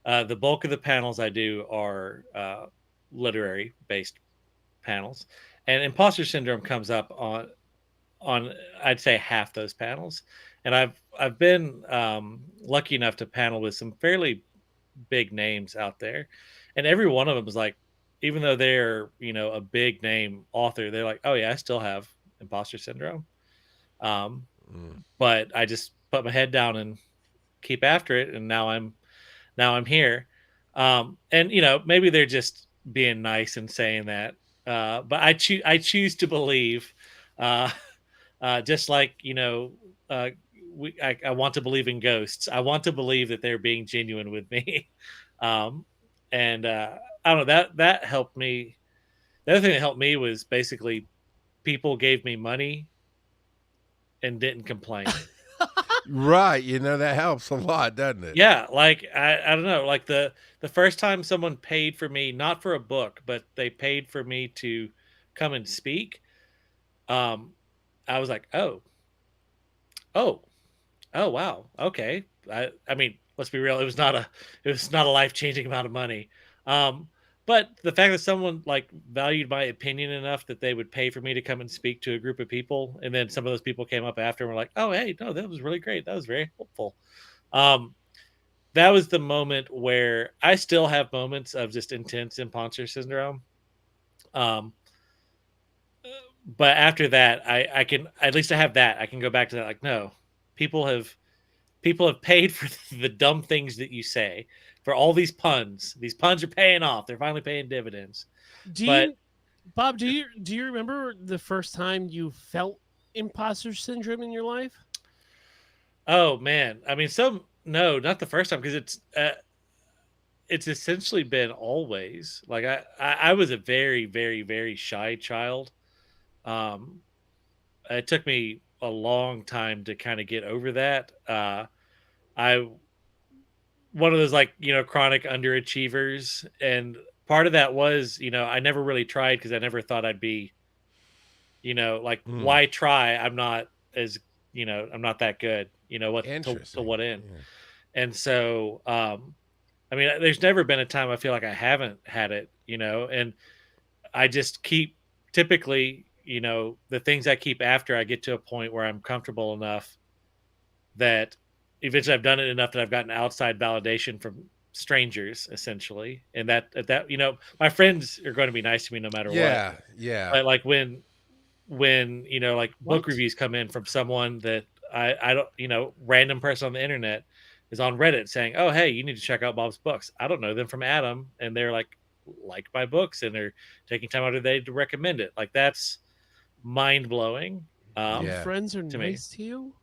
the bulk of the panels I do are literary based panels, and imposter syndrome comes up on I'd say half those panels, and I've been lucky enough to panel with some fairly big names out there, and every one of them is like, even though they're a big name author, they're like, oh yeah, I still have imposter syndrome, um, but I just put my head down and keep after it, and now I'm here, and maybe they're just being nice and saying that, but I choose to believe. Uh, just like I want to believe in ghosts. I want to believe that they're being genuine with me, um, and I don't know, that helped me. The other thing that helped me was basically people gave me money and didn't complain. Right. That helps a lot, doesn't it? Yeah, like I don't know, like the first time someone paid for me, not for a book, but they paid for me to come and speak. Um, I was like, oh, oh wow. Okay. I mean, let's be real. It was not a life-changing amount of money. Um, but the fact that someone like valued my opinion enough that they would pay for me to come and speak to a group of people, and then some of those people came up after and were like, "Oh, hey, no, that was really great. That was very helpful." Um, that was the moment where I still have moments of just intense imposter syndrome. Um, but after that, I can at least I have that. I can go back to that. Like, no, people have people have paid for the dumb things that you say, for all these puns. These puns are paying off. They're finally paying dividends. Do But you, Bob? Do you remember the first time you felt imposter syndrome in your life? oh man, I mean, some no, not the first time because it's essentially been always like I was a very very very shy child. Um, it took me a long time to kind of get over that. I one of those like chronic underachievers, and part of that was I never really tried because I never thought I'd be like Mm. why try, I'm not as I'm not that good, what to Interesting. what end. Yeah. And so I mean there's never been a time I feel like I haven't had it, and I just keep typically the things I keep after I get to a point where I'm comfortable enough that eventually I've done it enough that I've gotten outside validation from strangers essentially, and that my friends are going to be nice to me no matter what. Yeah. Yeah. But like when like book What? reviews come in from someone that I don't random person on the internet is on Reddit saying, oh hey, you need to check out Bob's books. I don't know them from Adam, and they're like my books, and they're taking time out of their day to recommend it. Like that's mind blowing Your Yeah. friends are to me. nice to you.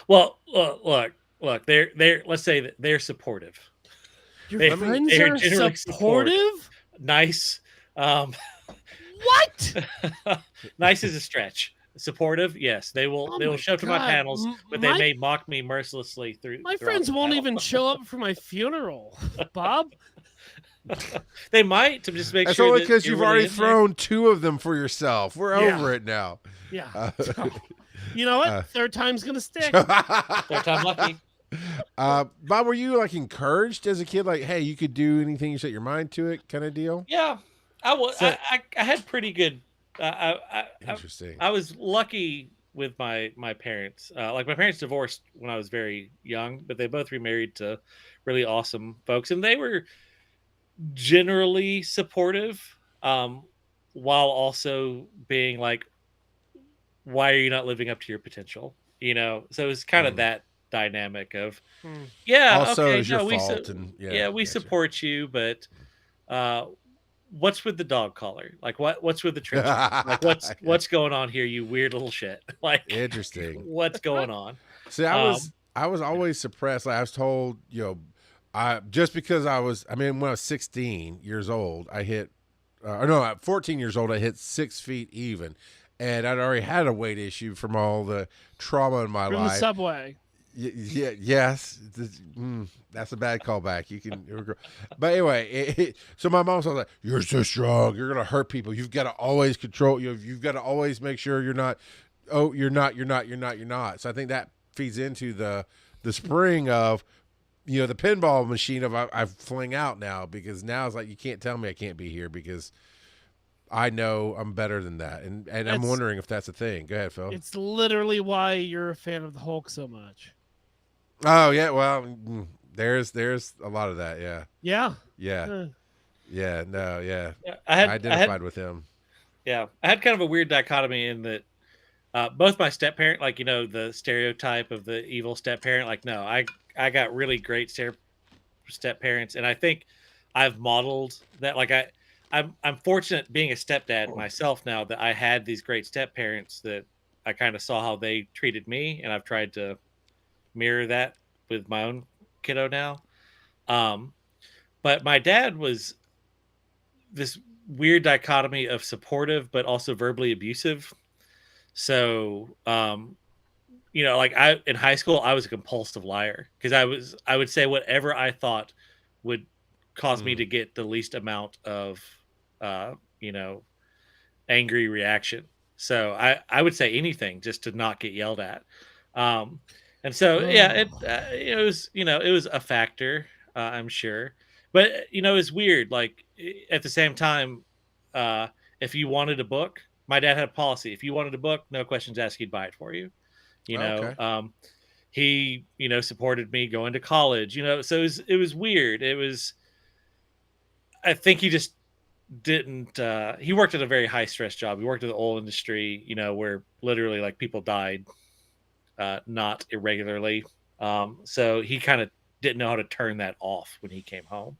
Well, look, they're let's say that they're supportive. Your They friends they're are generally supportive. supportive. Nice. Um What? nice is a stretch. Supportive, yes. They Oh will my show up to my god! panels, but they My may mock me mercilessly my throughout friends the won't panel. even show up for my funeral, Bob. They might to just make That's sure only that because you're you've really already in there. thrown 2 of them for yourself. We're Yeah. over it now. Yeah. You know what? Third time's gonna stick. Third time lucky. Bob, were you like encouraged as a kid, like, hey, you could do anything you set your mind to it, kind of deal? Yeah, I was. So- I had pretty good. Interesting. I was lucky with my parents. Like my parents divorced when I was very young, but they both remarried to really awesome folks, and they were generally supportive, while also being like why are you not living up to your potential? You know, so it's kind of that dynamic of, Hmm. yeah, Also, okay, it's your no, fault, and we gotcha. support you, but what's with the dog collar? Like, what's with the trench coat? Like, what's going on here? You weird little shit. Like, Interesting. what's going on? See, I was always suppressed. Like I was told, I just because I mean, when I was 16 years old, I hit, or no, at 14 years old, I hit 6 feet even, and I'd already had a weight issue from all the trauma in my From the life. subway. Yes, that's a bad callback. You can, but anyway, so my mom was like, "You're so strong. You're gonna hurt people. You've got to always control. You've got to always make sure you're not. Oh, you're not. So I think that feeds into the spring of, the pinball machine of I fling out now, because now it's like you can't tell me I can't be here because I know I'm better than that, and I'm wondering if that's a thing. Go ahead, Phil. It's literally why you're a fan of the Hulk so much. Oh yeah, well, there's a lot of that. Yeah. Yeah. Yeah. No. Yeah. I identified with him. Yeah, I had kind of a weird dichotomy in that both my step parent, like the stereotype of the evil step parent, like no, I got really great step parents, and I think I've modeled that. Like I'm fortunate being a stepdad myself now that I had these great step parents that I kind of saw how they treated me, and I've tried to mirror that with my own kiddo now. But my dad was this weird dichotomy of supportive but also verbally abusive. So like in high school I was a compulsive liar because I would say whatever I thought would cause me to get the least amount of angry reaction. So I would say anything just to not get yelled at. And so it was it was a factor, I'm sure. But it's weird. Like at the same time, if you wanted a book, my dad had a policy. If you wanted a book, no questions asked, he'd buy it for you. Okay. He supported me going to college. So it was weird. I think he just didn't. He worked at a very high stress job. He worked in the oil industry. Where literally like people died, not irregularly. So he kind of didn't know how to turn that off when he came home.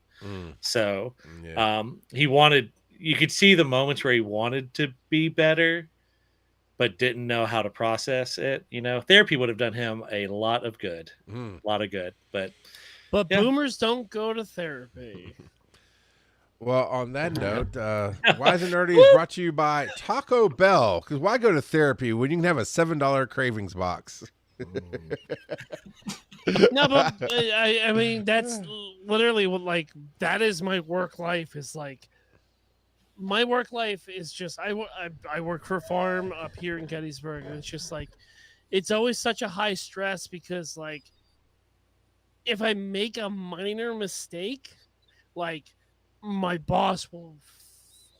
So you could see the moments where he wanted to be better, but didn't know how to process it. Therapy would have done him a lot of good, but boomers don't go to therapy. Well, on that note, Wise and Nerdy is brought to you by Taco Bell, because why go to therapy when you can have a $7 cravings box? No, but I mean that's literally what, like, that is my work life. Is like my work life is just I work for a farm up here in Gettysburg, and it's just like it's always such a high stress because like if I make a minor mistake, like my boss will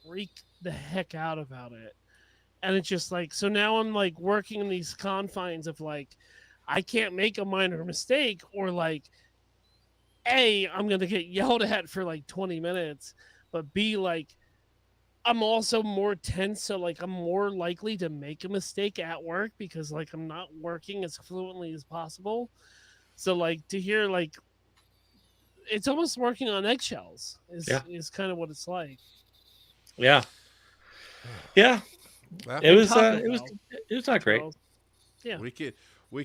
freak the heck out about it. And it's just like, so now I'm like working in these confines of like, I can't make a minor mistake, or like, A, I'm going to get yelled at for like 20 minutes, but B, like, I'm also more tense. So like, I'm more likely to make a mistake at work because like, I'm not working as fluently as possible. So like to hear like, it's almost working on eggshells is kind of what it's like. Yeah. It was not great. Yeah. We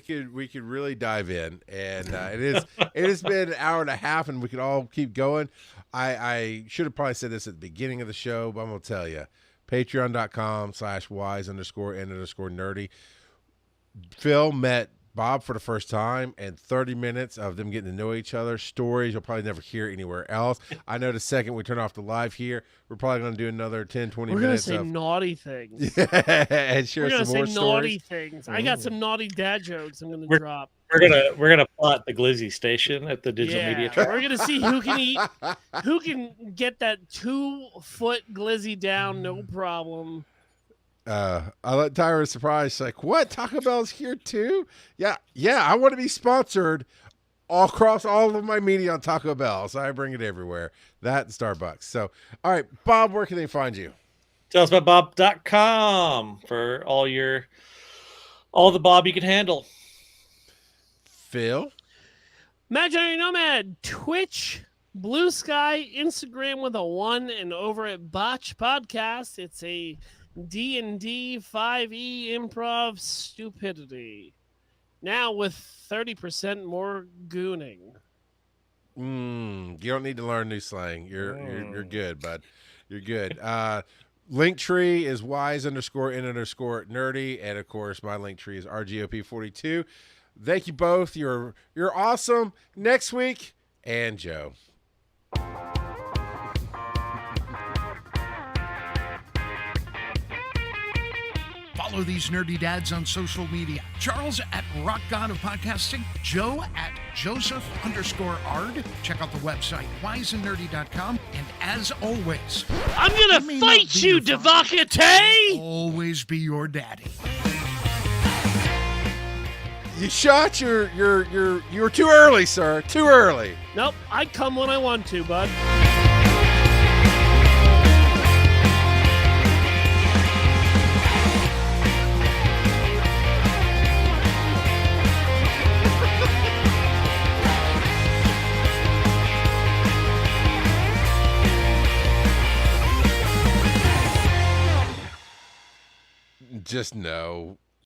could really dive in, and it has been an hour and a half, and we could all keep going. I should have probably said this at the beginning of the show, but I'm gonna tell you, patreon.com/wise_and_nerdy. Phil met Bob for the first time, and 30 minutes of them getting to know each other, stories you'll probably never hear anywhere else. I know the second we turn off the live here, we're probably going to do another 10, 20 minutes. We're going to say naughty things. And share some more say stories. Naughty things. I got some naughty dad jokes I'm going to drop. We're gonna plot the Glizzy station at the digital media track. We're gonna see who can get that 2-foot Glizzy down, no problem. I let Tyra surprise. She's like, what? Taco Bell's here too? Yeah. I want to be sponsored all across all of my media on Taco Bell, so I bring it everywhere. That and Starbucks. So, all right, Bob, where can they find you? Tell us about Bob.com for all your All the Bob you can handle. Phil? Imaginary Nomad, Twitch, Blue Sky, Instagram with a 1, and over at Botch Podcast, it's a D&D 5e improv stupidity. Now with 30% more gooning. You don't need to learn new slang. You're good, bud. You're good. Linktree is wise_n_nerdy, and of course my Linktree is RGOP42. Thank you both. You're awesome. Next week, and Joe. Follow these nerdy dads on social media. Charles at Rock God of Podcasting, Joe at Joseph_Ard. Check out the website, wiseandnerdy.com. And as always, I'm gonna fight you, Devakate! Always be your daddy. You shot you were too early, sir. Too early. Nope, I come when I want to, bud. Just no.